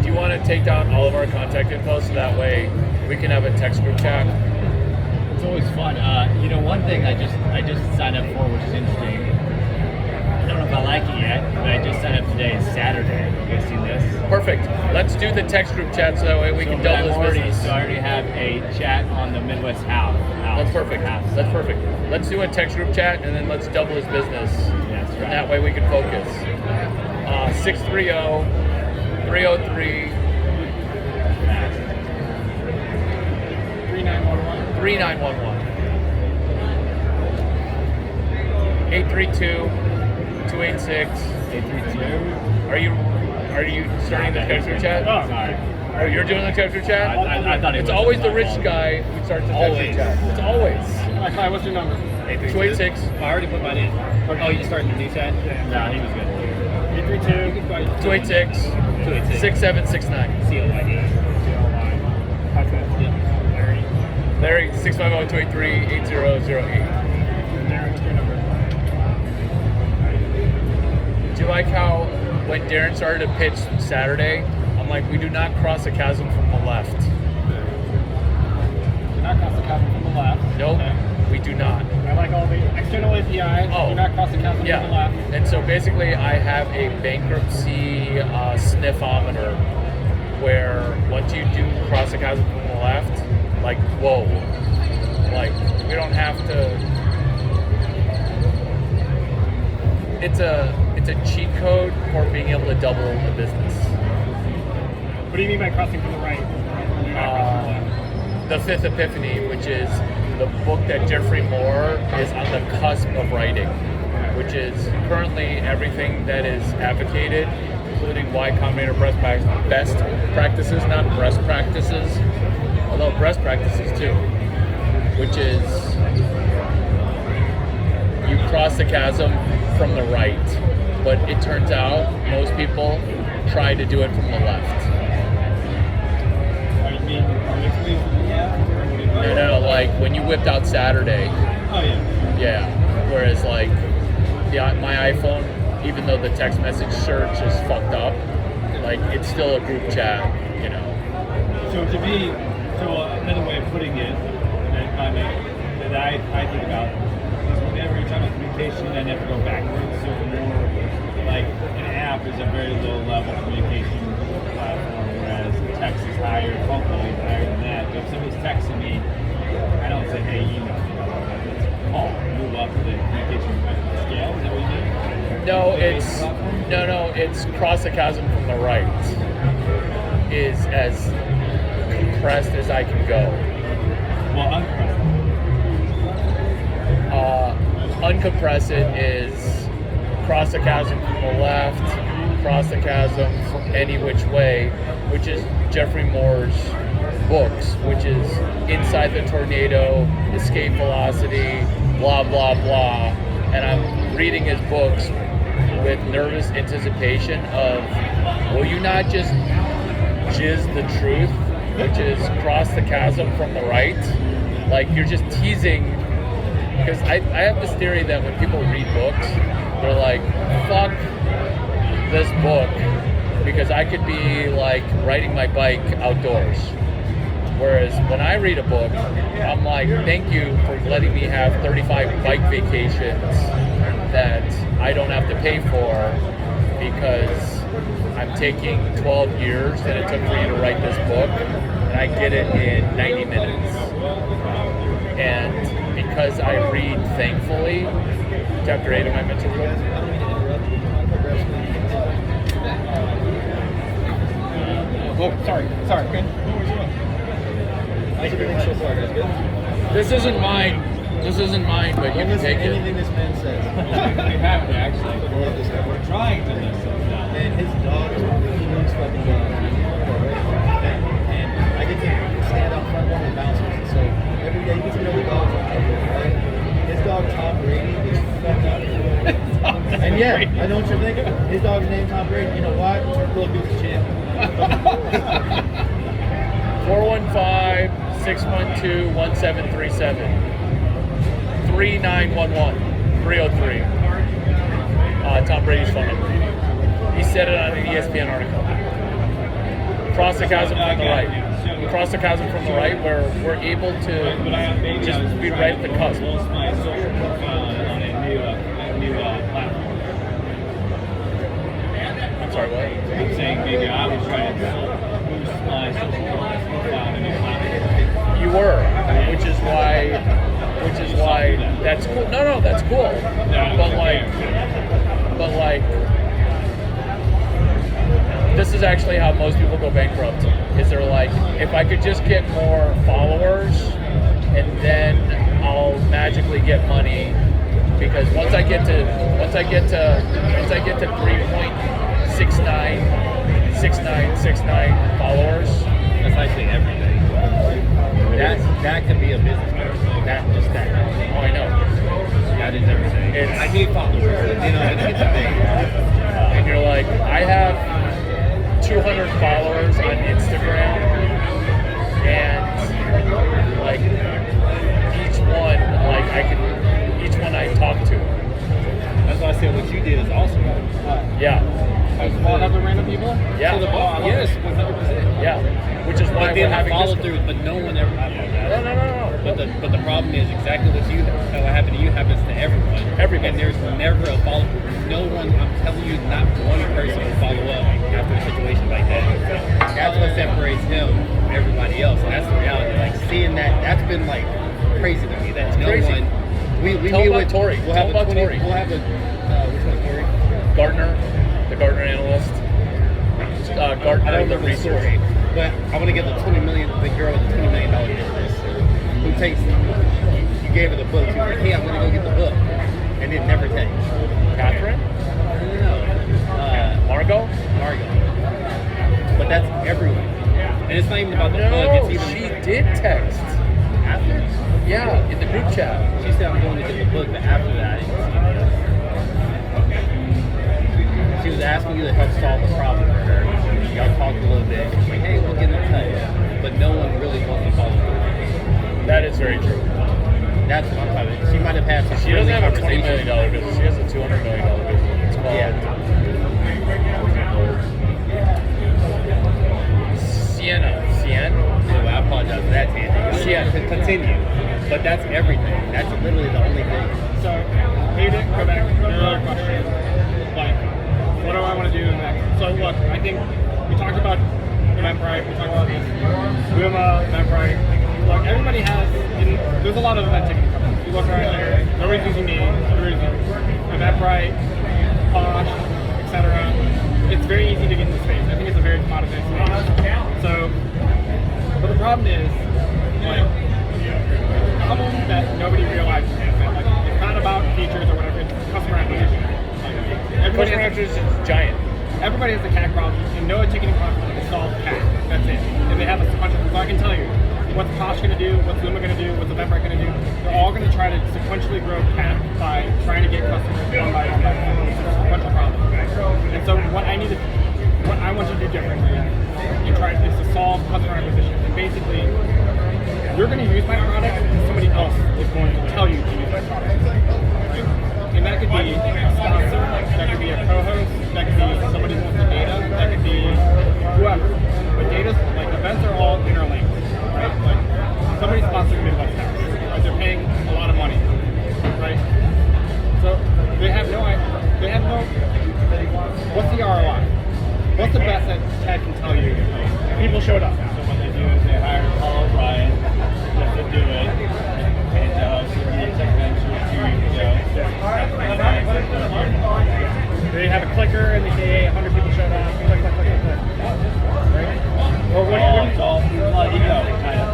Do you want to take down all of our contact info so that way we can have a text group chat? It's always fun. One thing I just signed up for, which is interesting. I don't know if I like it yet, but I just signed up today. It's Saturday. You guys seen this? Perfect. Let's do the text group chat so that way we can double this business. So I already have a chat on the Midwest House. That's perfect. That's perfect. Let's do a text group chat and then let's double his business. That's right. And that way we can focus. 630-303 3911 832-286 832. Are you starting the text group chat? Sorry. Oh, you're doing the text group chat? I thought it It's was always the my rich fault. guy who starts the text Always. group chat. It's always. Hi, what's your number? 286 I already put mine in. Oh, you started the new chat? No, he was good. 832. 286 6769. COID. Larry 650-283-8008. Darren, what's your number? Do you like how when Darren started to pitch Saturday, I'm like, we do not cross a chasm from the left. Do not cross the chasm from the left. Nope, Okay. we do not. I like all the external APIs. Oh. Do not cross the chasm from the Yeah, left. and so basically I have a bankruptcy sniffometer where once you do cross a chasm from the left, like, whoa, like, we don't have to, it's a cheat code for being able to double the business. What do you mean by crossing from the right? Do not cross from the left. The Fifth Epiphany, which is the book that Jeffrey Moore is on the cusp of writing, which is currently everything that is advocated, including Y Combinator best practices, not breast practices, although breast practices too, which is you cross the chasm from the right, but it turns out most people try to do it from the left. You mean literally from the left? Or what do you mean? No, like when you whipped out Saturday, Oh, yeah. yeah. Whereas like my iPhone, even though the text message search is fucked up, like it's still a group chat, you know. So to me, another way of putting it, that I think about is whenever you're talking about communication, I never go backwards. So more like an app is a very low level communication platform, whereas text is higher, phone call is higher than that. But if somebody's texting me, I don't say, hey, email me. Let's call, move up the communication scale. Is that what you mean? No, it's cross the chasm from the right. is as compressed as I can go. Well, Uncompress it is Cross the Chasm from the left, Cross the Chasm from any which way, which is Jeffrey Moore's books, which is Inside the Tornado, Escape Velocity, blah, blah, blah. And I'm reading his books with nervous anticipation of, will you not just jizz the truth, which is Cross the Chasm from the right? Like, you're just teasing. Because I have this theory that when people read books, they're like, fuck this book, because I could be like riding my bike outdoors. Whereas when I read a book, I'm like, thank you for letting me have 35 bike vacations that I don't have to pay for, because I'm taking 12 years that it took for you to write this book, and I get it in 90 minutes. And because I read, thankfully, chapter 8 of my mental book. Oh, sorry. Good. How's everything so far, guys? Good? This isn't mine, but you can take Anything it. this man says. we have to actually. We're trying to listen now. And his dog is one of the cutest fucking dogs. And I get to stand out front one of the bouncers. And so every day you get to know the dogs on top of it, right? His dog Tom Brady is fucked up. And yeah, I know what you're thinking. His dog's named Tom Brady. You know why? Little Goose champ. 415-612-1737. 3911-303. Tom Brady's phone number. He said it on an ESPN article. Cross the Chasm from the right. Cross the Chasm from the right, where we're able to just be right at the cusp. Post my social profile on a new platform. I'm sorry, what? I'm saying maybe I would try to boost my social profile on a new platform. You were, which is why that's cool. No, that's cool. But like, this is actually how most people go bankrupt. Is they're like, if I could just get more followers, and then I'll magically get money. Because once I get to 3.6969 followers, That's actually everything. That could be a business person. That. oh, I know. That is everything. It's- I need followers. You know, it's a thing. And you're like, I have 200 followers on Instagram, and like each one I talk to. That's why I said what you did is awesome. Yeah, As well as the random people? yeah, To the ball. Yes, 100%. yeah. Which is why But we're then I having followed this. through, but no one ever. No. But the problem is exactly what happened to you happens to everyone. Everybody. And there's never a follow. No one. I'm telling you, not one person will follow up after a situation like that. That's what separates him from everybody else. And that's the reality. Like seeing that, that's been like crazy to me. That no crazy. one. We Tell meet about with Tory. We'll Tell have about a 20. Tory. We'll have a which one's Tory? Gardner, the Gardner analyst. I Gardner, don't the remember the research. story, but I want to get the the girl with the $20 million business, who takes. You gave her the book. She was like, "Hey, I'm gonna go get the book," and it never takes. Catherine, No, Margot. Margot. But that's everyone, and it's not even about the book. No, It's even she did text. after. Yeah, in the group chat. She said, "I'm going to get the book," but after that, I didn't see it. She was asking you to help solve the problem for her. Y'all talked a little bit. She's like, "Hey, we'll get in touch," but no one really wants to follow through. That is very true. That's what I'm talking about. She might have had some. She doesn't friendly have a $20 conversations. million business. She has a $200 million business. It's called Sienna. Anyway, I apologize for that tangent. Yeah. Continue. But that's everything. That's literally the only thing. So, maybe to go back to another question. Like, what do I want to do next? So, look, I think we talked about Eventbrite, we talked about this. Luma, Eventbrite. Look, everybody has, there's a lot of event ticketing companies. You look right there, nobody's using me, nobody's using Eventbrite, Posh, etc. It's very easy to get into space. I think it's a very commoditized space. problem is, like, the problem that nobody realizes is that, like, it's not about features or whatever, it's customer acquisition. Like, Customer acquisition is giant. everybody has a CAC problem, and no ticketing platform can solve CAC. That's it. And they have a bunch of, so I can tell you, what's Posh going to do, what's Luma going to do, what's Eventbrite going to do. They're all going to try to sequentially grow CAC by trying to get customers one by one by one. It's a sequential problem. And so what I want you to do differently is to solve customer acquisition. And basically, you're going to use my product, and somebody else is going to tell you to use my product. Right? And that could be a sponsor, that could be a co-host, that could be somebody who wants the data, that could be whoever. But data, like events are all interlinked, right? Like somebody's sponsoring Midwest House, right? They're paying a lot of money, right? So they have no, what's the ROI? What's the best that Ted can tell you? People showed up. So what they do is they hire Paul O'Brien just to do it, and it's a venture 2 years ago. They have a clicker and they say, hey, 100 people showed up. Click, click, click, click, click. Right? Or what? It's all a lot of ego, kind of.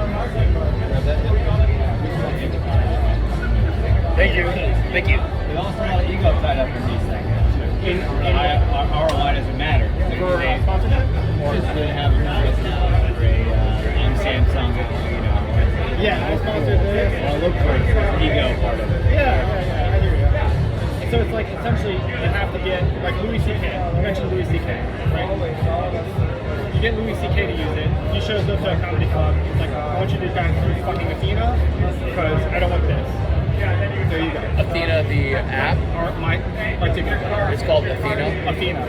Thank you. Thank you. There's also a lot of ego tied up in these things too. Our ROI doesn't matter. For sponsorship? Just to have a Midwest House or I'm Samsung, you know. Yeah, I sponsored this. Or look for the ego part of it. Yeah, I hear you. So it's like essentially you have to get like Louis C.K. You mentioned Louis C.K. right? You get Louis C.K. to use it. He shows up to a comedy club. He's like, I want you to guys use fucking Athena because I don't want this. There you go. Athena, the app. Or my ticket. It's called Athena. Athena.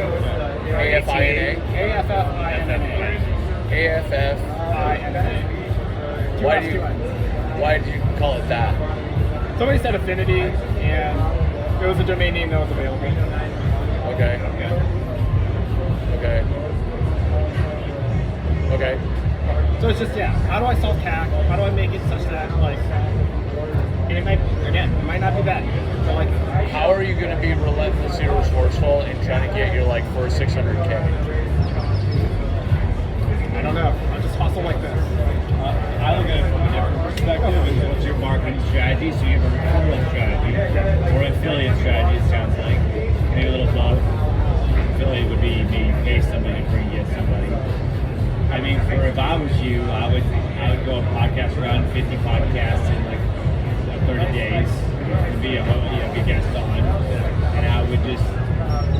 AFINA. AFFINNA. AFFINA. Two Why F's, do you two N's. why did you call it that? Somebody said Affinity, and it was a domain name that was available. Okay. Okay. Okay. So it's just, yeah, how do I solve CAC? How do I make it such that, like, and it might not be bad. So, like, How are you going to be relentlessly resourceful in trying to get your like first 600K? I don't know. I'll just hustle like this. I look at it from a different perspective. Is what's your marketing strategy? So you have a referral strategy or affiliate strategy. It sounds like maybe a little both. Affiliate would be pay somebody to bring you somebody. I mean, if I was you, I would go a podcast around 50 podcasts in like 30 days to be a guest on, and I would just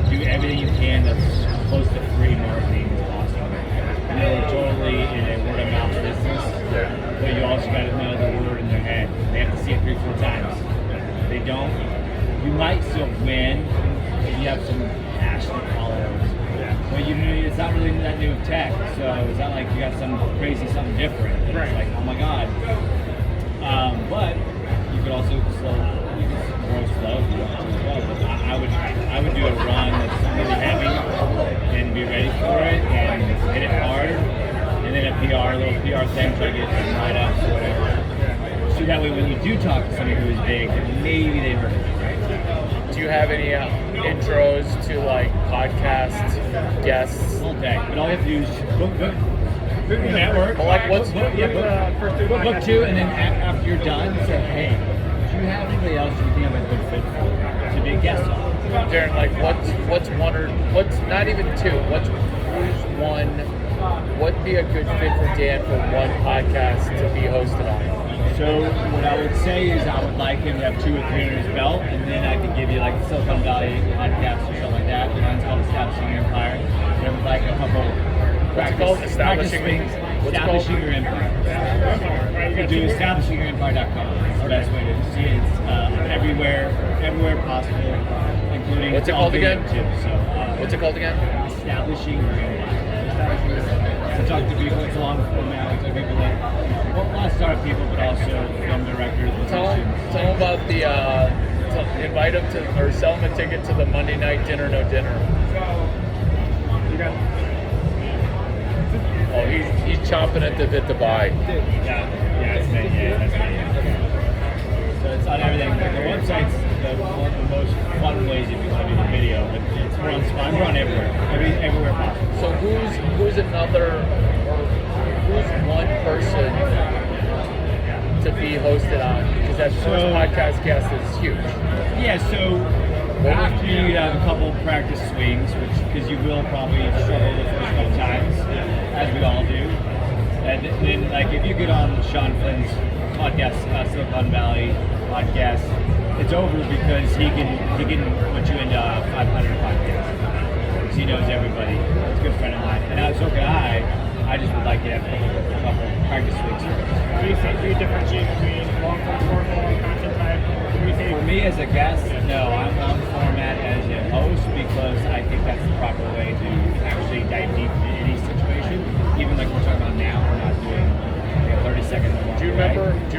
do everything you can that's close to free marketing as possible. You know, we're totally in a word of mouth business, but you also got to know the word in their head. They have to see it 3-4 times. If they don't, you might still win if you have some passionate followers. But it's not really that new tech, so it's not like you got some crazy, something different. It's like, oh my god. But you could also grow slow if you want to as well. But I would do a run that's really heavy and be ready for it and hit it hard, and then a little PR thing, try to get some write-ups or whatever. So that way, when you do talk to somebody who is big, maybe they heard it. Do you have any intros to like podcast guests? All day. But all you have to do is book the network. Well, like what's book two, and then after you're done, say, hey, do you have anybody else you think I'm a good fit for to be a guest on? Darren, like what's one or what's not even two? Who's one? What'd be a good fit for Dan for one podcast to be hosted on? So what I would say is I would like him to have 2 or 3 under his belt, and then I could give you like the Silicon Valley podcast or something like that. Mine's called Establishing Your Empire. There was like a couple called? Establishing Your Empire. You can do establishingyourempire.com. It's the best way to see it. It's everywhere possible, including What's it called again? Too. So, What's it called again? Establishing Your Empire. To talk to people, it's a long format. We talk to people like a lot of startup people, but also film directors. Tell them about invite them to or sell them a ticket to the Monday night dinner no dinner. You got Oh, he's chomping at the bit to buy. Yeah, that's me. So it's on everything. Like the website's one of the most fun ways if you want to do the video, but we're on everywhere, everywhere possible. So who's another, or who's one person to be hosted on? Because that first podcast guest is huge. Yeah, so after you have a couple practice swings, because you will probably struggle the first couple times, as we all do. And then, like, if you get on Sean Flynn's podcast, Silicon Valley podcast, it's over because he can put you into a 500 podcast. Because he knows everybody. He's a good friend of mine. And so can I. I just would like to have a couple practice swings first. Do you differentiate between long-form, short-form, content type? For me as a guest, no, I'm on format as a host because I think that's the proper way to actually dive deep into any situation. Even like we're talking about now, we're not doing 30 seconds of one. Do you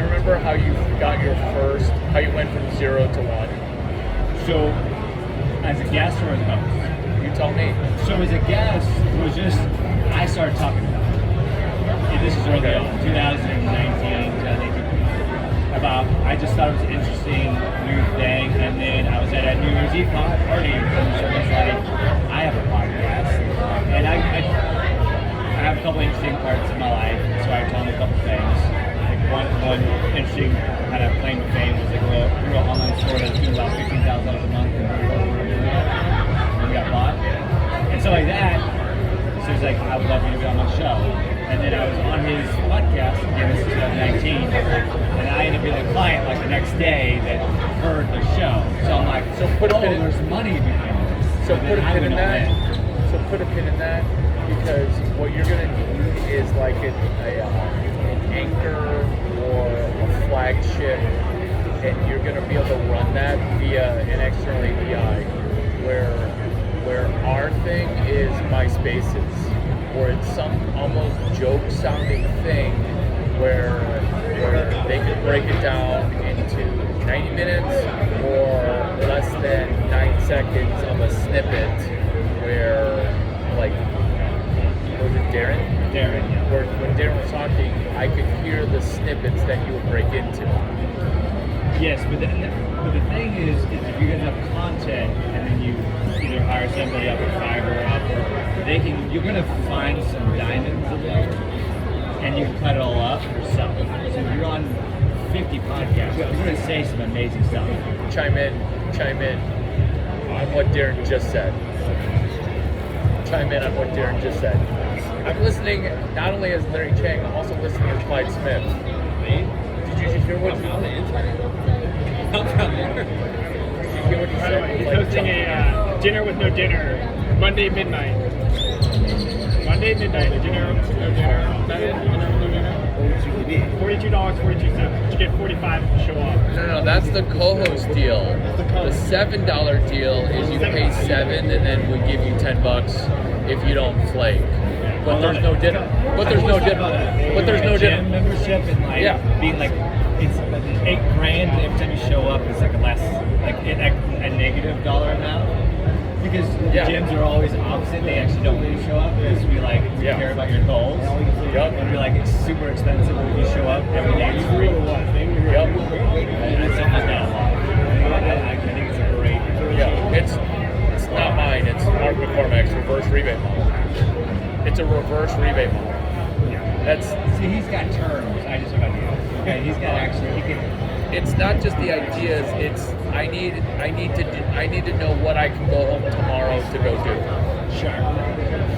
remember how you got your first? How you went from 0 to 1? So, as a guest or as a host? You tell me. So as a guest, it was just I started talking about it. And this is early on, 2019, 2018. I just thought it was an interesting new thing, and then I was at a New Year's Eve party, and someone's like, I have a podcast, and I have a couple interesting parts in my life, so I told them a couple things. Like one interesting kind of claim to fame was like a real online store that's doing about $15,000 a month, and we got bought, and so like that. So he's like, I would love you to be on my show. And then I was on his podcast, again, this is 2019, and I ended up being a client like the next day that heard the show. So I'm like, there's money behind this. So put a pin in that. So put a pin in that, because what you're gonna need is like an anchor or a flagship, and you're gonna be able to run that via an external API, where our thing is MySpaces, where it's some almost joke-sounding thing where they can break it down into 90 minutes or less than 9 seconds of a snippet where, like, was it Darren? Darren, yeah. Where when Darren was talking, I could hear the snippets that you would break into. Yes, but the thing is if you get enough content and then you either hire somebody up at Fiverr or Upwork, you're gonna find some diamonds in there, and you can cut it all up yourself. So if you're on 50 podcasts, you're gonna say some amazing stuff. Chime in on what Darren just said. Chime in on what Darren just said. I'm listening not only as Larry Chang, I'm also listening as Clyde Smith. Did you hear what he said? He's hosting a dinner with no dinner, Monday midnight. Monday midnight, dinner with no dinner. That is dinner with no dinner. $42.42. You get 45 if you show up. No, that's the co-host deal. The $7 deal is you pay $7 and then we give you $10 if you don't flake. But there's no dinner. But there's no dinner. But there's no dinner. Gym membership and like being like it's $8,000 every time you show up is like a negative dollar amount. Because gyms are always opposite. They actually don't let you show up because we care about your goals. And we're like, it's super expensive when you show up every day. It's free. And it's almost not a lot. I think it's a great. It's not mine. It's Mark McCormack's reverse rebate model. It's a reverse rebate model. See, he's got terms. I just have ideas. Okay, he's got he can. It's not just the ideas. It's I need to know what I can go home tomorrow to go do. Sure.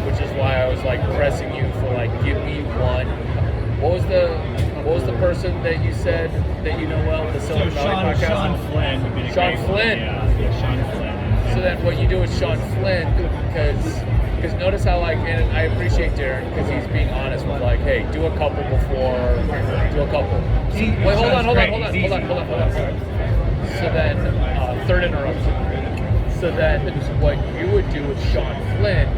Which is why I was like pressing you for like, give me one. What was the person that you said that you know well? The Silicon Valley podcast. Sean Flynn would be the Sean Flynn. Yeah, Sean Flynn. So then what you do with Sean Flynn, because notice how and I appreciate Darren because he's being honest with like, hey, do a couple before, do a couple. Wait, hold on. So then, third interruption. So then what you would do with Sean Flynn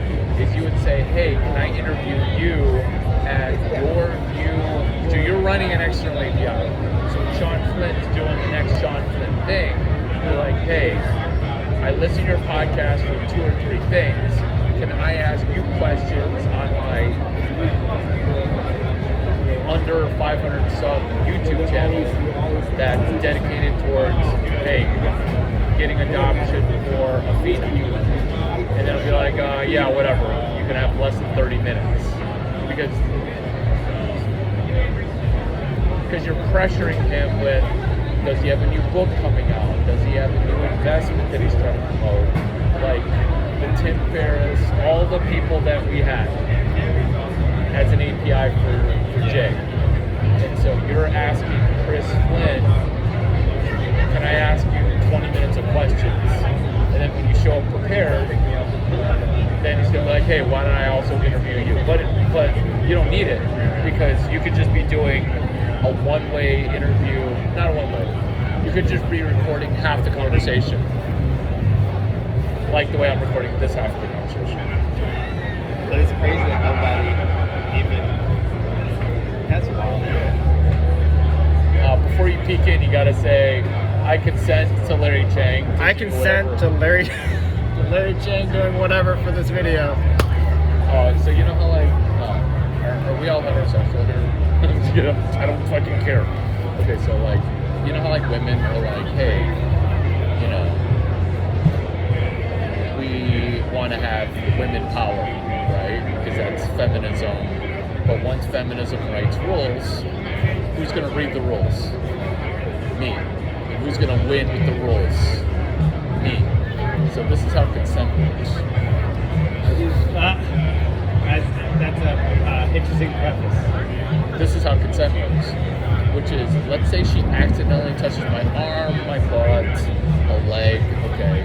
is you would say, hey, can I interview you as your view? So you're running an external API. So Sean Flynn's doing the next Sean Flynn thing. You're like, hey, I listen to your podcast for 2 or 3 things. Can I ask you questions on my under 500 sub YouTube channel that's dedicated towards, hey, getting adoption for Athena? And then I'll be like, yeah, whatever. You can have less than 30 minutes. Because because you're pressuring him with, does he have a new book coming out? Does he have a new investment that he's trying to promote? Like the Tim Ferriss, all the people that we had as an API for Jay. And so you're asking Chris Flynn, can I ask you 20 minutes of questions? And then when you show up prepared, then he's gonna be like, hey, why don't I also interview you? But you don't need it, because you could just be doing a one-way interview, not a one-way. You could just be recording half the conversation, like the way I'm recording this half of the conversation. But it's crazy that nobody even. That's wild. Before you peek in, you gotta say, I consent to Larry Chang. I consent to Larry Chang doing whatever for this video. So you know how are we all heterosexual here? You know, I don't fucking care. Okay, so you know how women are like, hey, you know, we want to have women power, right? Because that's feminism. But once feminism writes rules, who's going to read the rules? Me. And who's going to win with the rules? Me. So this is how consent works. That's an interesting preface. This is how consent works, which is, let's say she accidentally touches my arm, my butt, a leg, okay,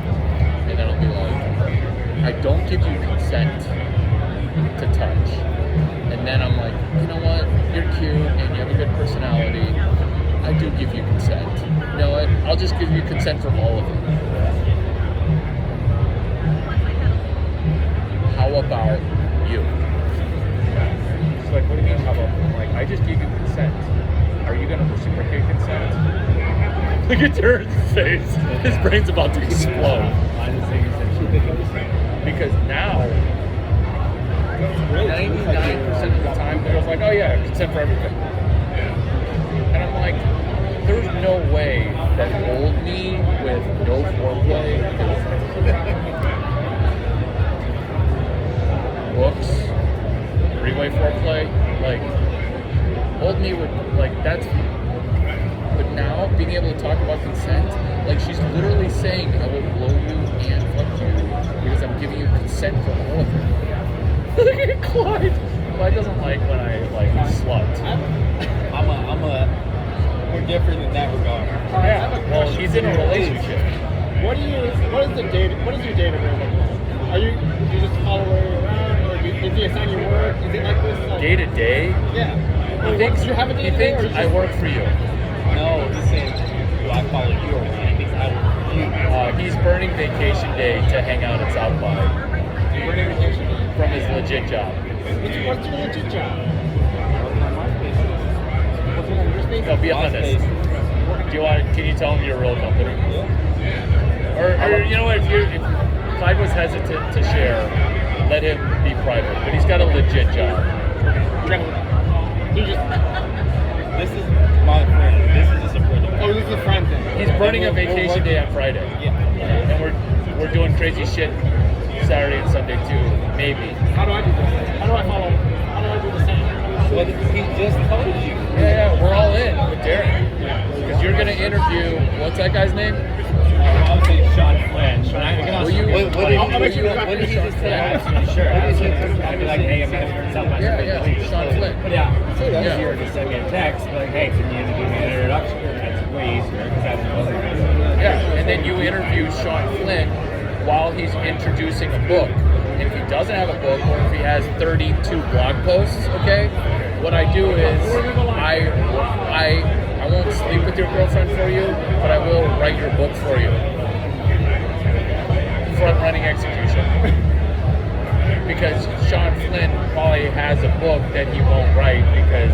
and then I'll be like, I don't give you consent to touch. And then I'm like, you know what, you're cute and you have a good personality, I do give you consent. You know what, I'll just give you consent for all of it. How about you? She's like, what do you mean, how about? I'm like, I just gave you consent. Are you going to reciprocate consent? Look at Jared's face. His brain's about to explode. Because now, 99% of the time, the girl's like, oh yeah, consent for everything. And I'm like, there's no way that old me with no foreplay books, three-way foreplay, old me would, that's, but now, being able to talk about consent, she's literally saying, I will blow you and fuck you, because I'm giving you consent for all of it. Look at Clyde. Clyde doesn't like when I, slut. We're different in that regard. Yeah, well, he's in a relationship. What is your dating room? Are you just follow her around, or is he assign you work? Is it like this? Day to day? Yeah. He thinks, you have a he day-to-day, thinks or I work for you. No, he's saying, do I follow you or what? He thinks I work for you. He's burning vacation day to hang out at South by. Burning vacation from his legit job. What's your legit job? What's your legit No, be honest. Can you tell him your real company? Or you know what? If Clyde was hesitant to share, let him be private. But he's got a legit job. This is my friend. This is just a friend of mine. Oh, this is a friend thing. He's burning a vacation day on Friday. Yeah. And we're doing crazy shit Saturday and Sunday too. Maybe. How do I do this? How do I follow? How do I do the same? Well, he just told you. Yeah, we're all in with Darren. Because you're going to interview, what's that guy's name? I would say Sean Flynn. Will you? What did he just say? Sure. I'd be like, hey, I'm at South by Yeah, Sean Flynn. Yeah. Say that. It's easier to send me a text, like, hey, can you do me an introduction? That's way easier because that's Yeah, and then you interview Sean Flynn while he's introducing a book. And if he doesn't have a book, or if he has 32 blog posts, okay, what I do is I won't sleep with your girlfriend for you, but I will write your book for you. Front-running execution. Because Sean Flynn probably has a book that he won't write because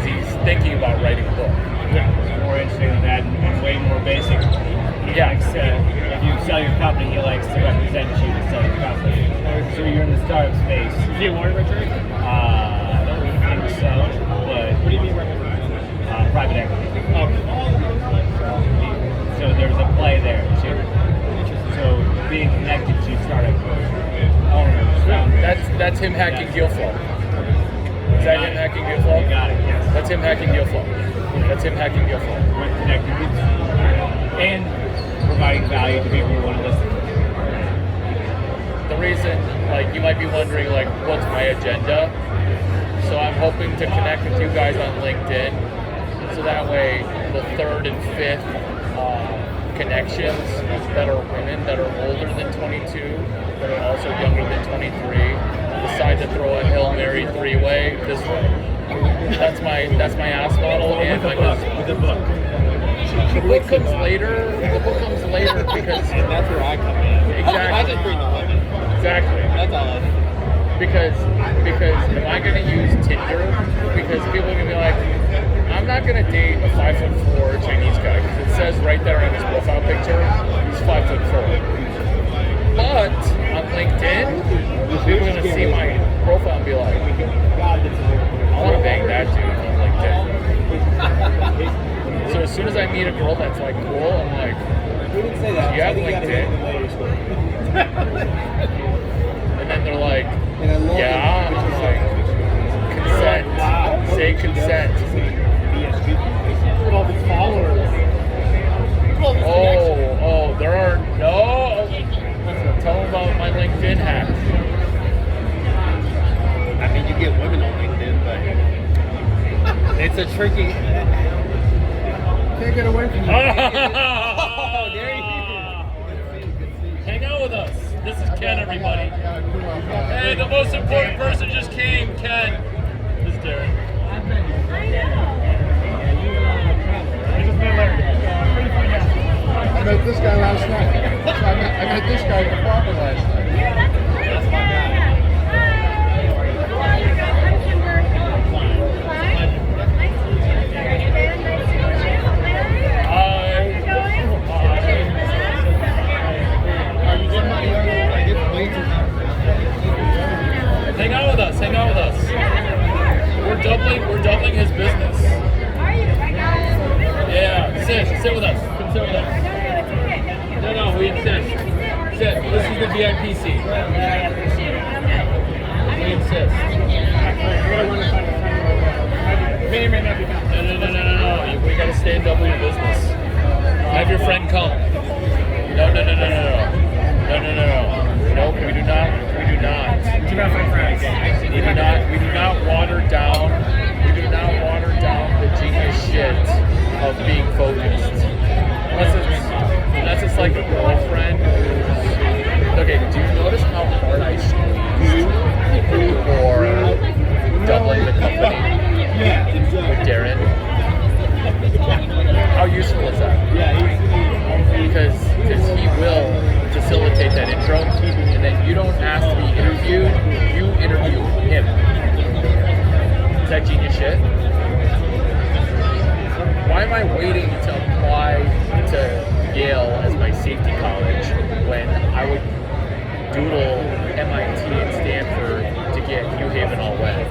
he's thinking about writing a book. Yeah, it's more interesting than that and way more basic. He likes to, if you sell your company, he likes to represent you to sell your company. So you're in the startup space. Is he a lawyer, Richard? I don't think so, but What do you mean represent? private equity. Okay. So there's a play there too. So being connected to startup owners. That's him hacking deal flow. Is that him hacking deal hacking deal flow. That's him hacking deal flow. With connecting with and providing value to people who want to listen. The reason, like, you might be wondering, like, what's my agenda? So I'm hoping to connect with you guys on LinkedIn, so that way the third and fifth connections that are women that are older than 22, that are also younger than 23, decide to throw a Hail Mary three-way this way. That's my ass model and my business. With the book. The book comes later. The book comes later because And that's where I come in. Exactly. I just bring the women. exactly. That's all I do. Because am I going to use Tinder? Because people are going to be like, I'm not going to date a 5'4" Chinese guy because it says right there on his profile picture he's 5'4". But on LinkedIn, people are going to see my profile and be like, I want to bang that dude on LinkedIn. So as soon as I meet a girl that's like cool, I'm like, We didn't say that. You have I think gotta hit LinkedIn? the later story. and then they're like, And I love yeah, it. I'm like, consent. Say consent. With all these followers. Well, this connection. Oh, there are no. Tell them about my LinkedIn hack. I mean, you get women on LinkedIn, but it's a tricky. Can't get away from you. Hang out with us. This is Ken, everybody. Hey, the most important person just came, Ken. This is Darren. I just met Larry. Pretty funny guy. I met this guy last night. I met this guy at the party last night. That's my guy. Hi. How are you guys? I'm Kimber. Hi. Nice to meet you. Nice to meet you. How's it going? Hang out with us. Hang out with us. We're doubling his business. Are you? I got it. Yeah, sit with us. Come sit with us. No, we insist. Sit. This is the VIP seat. We insist. May or may not be found. No. We gotta stay and double your business. Have your friend come. No. Nope, we do not. We do not find friends. We do not water down the genius shit of being focused. Unless it's like a girlfriend who's, okay, do you notice how hard I squeezed for doubling the company with Darren? How useful is that? Because he will facilitate that intro, and then you don't ask to be interviewed, you interview him. Is that genius shit? Why am I waiting to apply to Yale as my safety college when I would doodle MIT and Stanford to get New Haven all wet?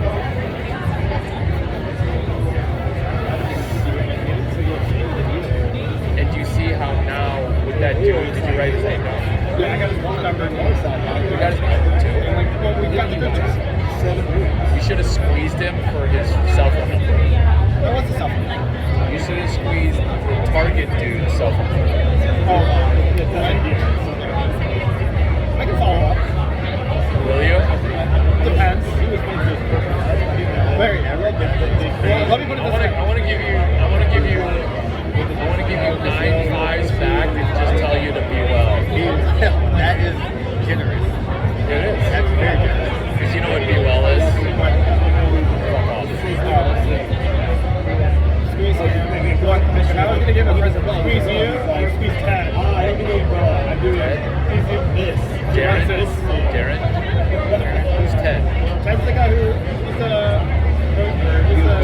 And do you see how now with that dude, did you write his name down? Yeah, I got his phone number. We got his number too. Well, we got the good job. We should have squeezed him for his cell phone number. That was the something. You should have squeezed the target dude's cell phone number. Oh, good idea. I can follow up. Will you? Depends. Larry, I read that. Well, let me put it this way. I want to give you 9 fives back and just tell you to be well. That is generous. It is. That's very generous. Because you know what be well is? Fuck off. Squeeze you. Look, if I was going to give a present, squeeze you or squeeze Ted. I do Ted? this. Darren? This. Darren? Who's Ted? Ted's the guy who's the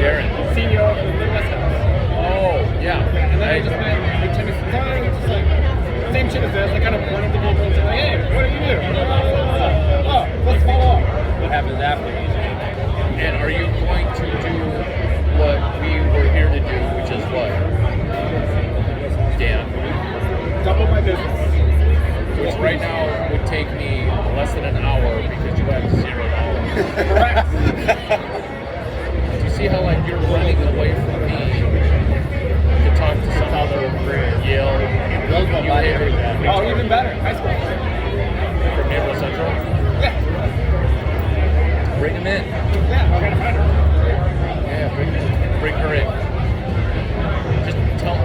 Darren. CEO of the Midwest House. Oh, yeah. And then I just met like Timmy Design, which is like same shit as this. I kind of run into people and say, like, hey, what do you do? Oh, let's follow up. What happens after you? And are you going to do what we were here to do, which is what? Dan. Double my business. Which right now would take me less than an hour because you have $0. Correct. Do you see how like you're running away from knows my body. Oh, even better. High school. From Naval Central. Yeah. Bring him in. Yeah, we're gonna find her. Yeah, bring her in.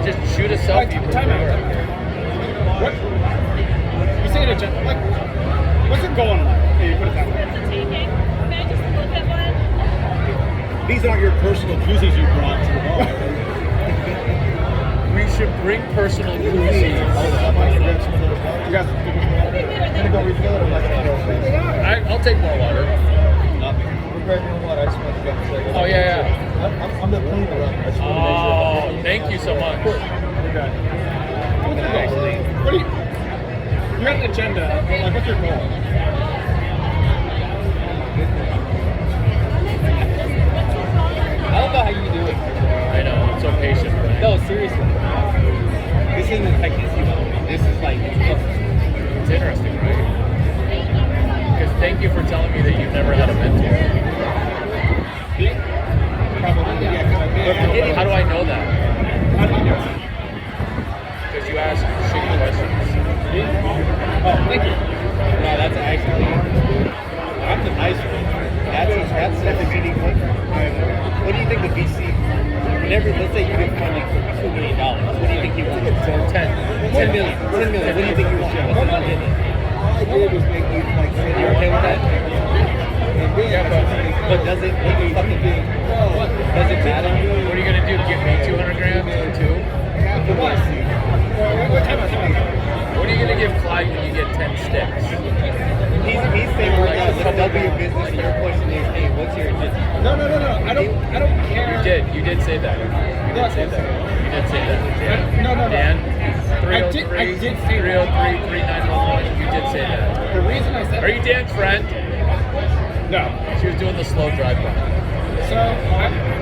Just shoot a selfie. Time out. What? You say it, like, what's it going on? Yeah, you put it that way. Taking. Can I just look at one? These aren't your personal koozies you brought to the bar. We should bring personal koozies. You guys, I'm gonna go refill it. I'm not gonna go. I'll take more water. We're grabbing your water. I just want to get a second. Oh yeah. I'm the cleaner. I just want to make sure. Oh, thank you so much. What do you? You got an agenda. Like, what's your goal? I don't know how you do it. I know, I'm so patient. No, seriously. This isn't like easy. This is like It's interesting, right? Because thank you for telling me that you've never had a mentor. Probably, yeah. How do I know that? How do you know? Because you ask shitty questions. Oh, thank you. no, that's actually I'm the nice one. That's a meeting. What do you think the VC? Whenever, let's say you get funding for $2 million, what do you think you want? 10. 10 million. 10 million. What do you think you want? What's the budget? All I did was make you like say You're okay with that? Yeah, But does it make you fucking big? Does it matter? what are you going to do? Give me 200 grams or two? What? Time out. What are you going to give Clyde when you get 10 sticks? He's saying right now, let's double your business. Your question is, hey, what's your agenda? No. I don't care. You did say that. You did say that. No. Dan? I did say 303, 3911. You did say that. The reason I said Are you Dan's friend? no. She was doing the slow drive by. So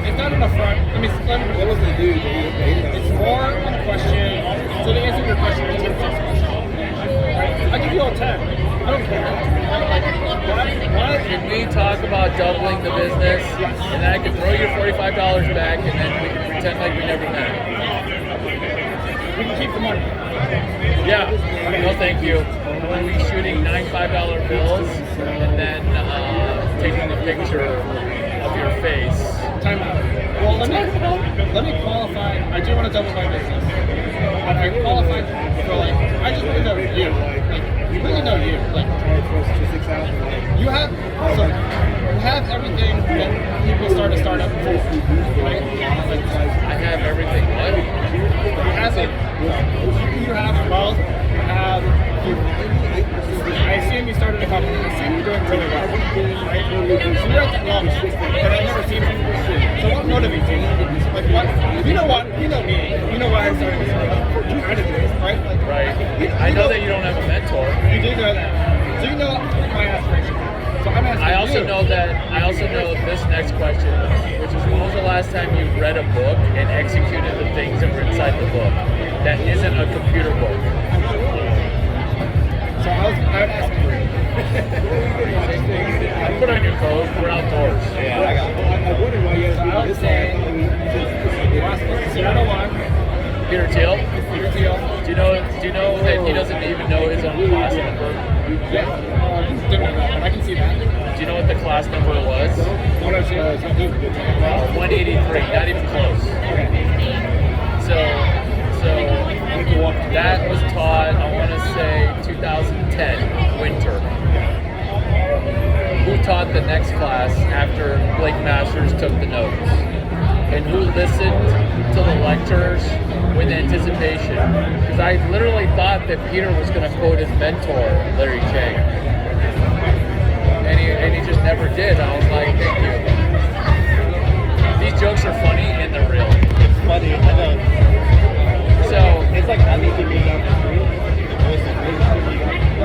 it's not an affront. Let me. That wasn't a dude. It's more a question. So to answer your question, it's a question. Right? I give you all 10. I don't care. Why? Can we talk about doubling the business? And then I can throw your $45 back and then we can pretend like we never met. We can keep the money. Yeah. No, thank you. We'll be shooting $9 $5 bills and then taking a picture of your face. Time out. Well, let me qualify. I do want to double my business. But I qualify for like, I just want to know you. Like, really know you. Like, you have everything that people start a startup for. Right? Like, I have everything. What? you have it. You have both. You have. I assume you started a company. I assume you're doing really well. Right? So you're at that level. But I've never seen it. So what motivates you? Like what? You know what? You know me. You know why I started this startup. Trying to do this, right? Like, Right. I know that you don't have a mentor. You do know that. So you know my aspiration. So I'm asking I also you. know this next question, which is when was the last time you read a book and executed the things that were inside the book that isn't a computer book? So I would ask you. Put on your coat. We're outdoors. Yeah, I got I wondered why you had to do this. 0 to 1. Peter Thiel. Peter Thiel. Do you know that he doesn't even know his own class number? Yeah. Didn't know that, but I can see that. Do you know what the class number was? 102. 183. Not even close. So that was taught, I want to say 2010 winter. Who taught the next class after Blake Masters took the notes? And who listened to the lectures with anticipation? Because I literally thought that Peter was going to quote his mentor, Larry Chang. And he just never did. I was like, thank you. These jokes are funny and they're real. It's funny. I know. So, It's like I need to be down the street.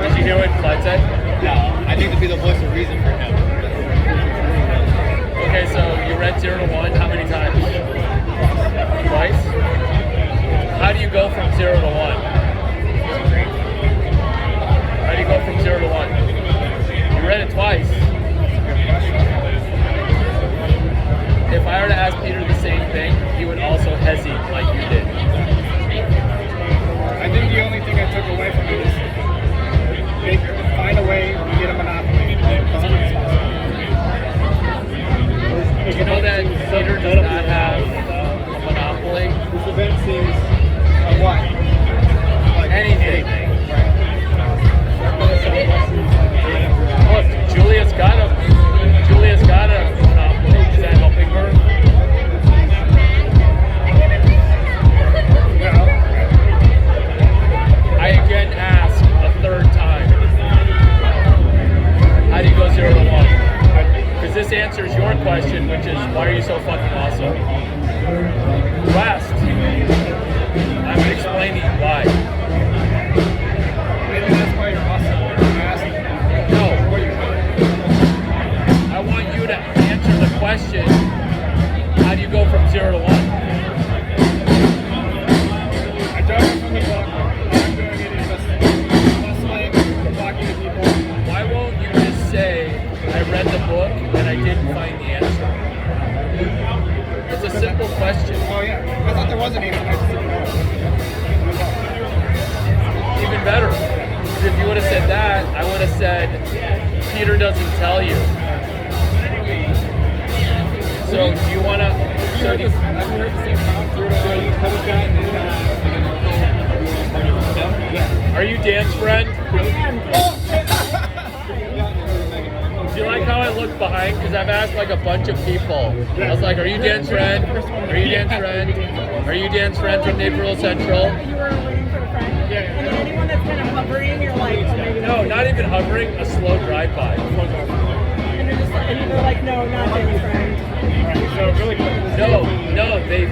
did you hear what Clyde said? No, I need to be the voice of reason for him. Okay, so you read 0 to 1 how many times? Twice? How do you go from 0 to 1? How do you go from 0 to 1? You read it twice. If I were to ask Peter the same thing, he would also hesitate like you did. I think the only thing would have said, Peter doesn't tell you. So do you want to? So do you, are you Dan's friend? Do you like how I look behind? Because I've asked like a bunch of people. I was like, are you Dan's friend? Are you Dan's friend? Are you Dan's friend from Naperville Central? You were waiting for a friend? Yeah. And then anyone that's kind of hovering, you're like, oh, maybe No, not even hovering, a slow drive-by. And you're just like, and you're like, no, not Dan's friend. So really quick. No, they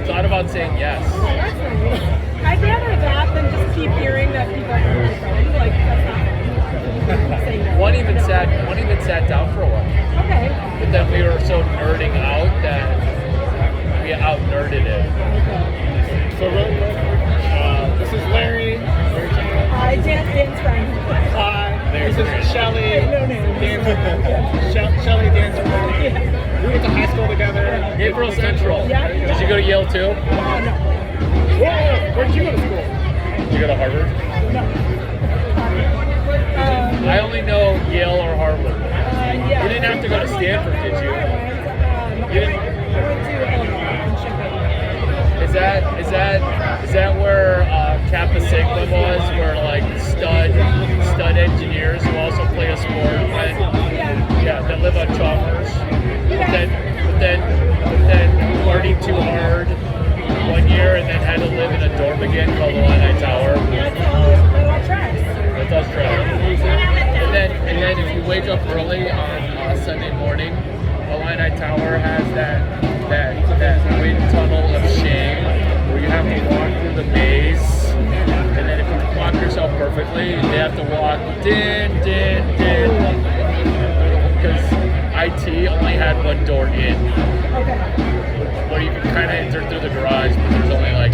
thought about saying yes. That's funny. I'd rather that than just keep hearing that people are my friend. Like, that's not fun. Say no. One even sat down for a while. Okay. But then we were so nerding out that we out-nerded it. So really quick, this is Larry. Dan's friend. Hi. This is Shelly. No name. Shelly, Dan's friend. We went to high school together. Naperville Central. Yeah. Did you go to Yale too? No. Whoa, where'd you go to school? Did you go to Harvard? No. I only know Yale or Harvard. Yeah. You didn't have to go to Stanford, did you? I went to Illinois in Champaign. Is that where Kappa Sigma was, where like stud engineers who also play a sport and that live on Chalmers, but then partied too hard 1 year and then had to live in a dorm again called the Illini Tower. That all tracks. That does track. And then if you wake up early on Sunday morning, Illini Tower has that wind tunnel of shame where you have to walk through the maze, and then if you walk yourself perfectly, they have to walk din, because IT only had one door in, Okay. where you can kind of enter through the garage, but there's only like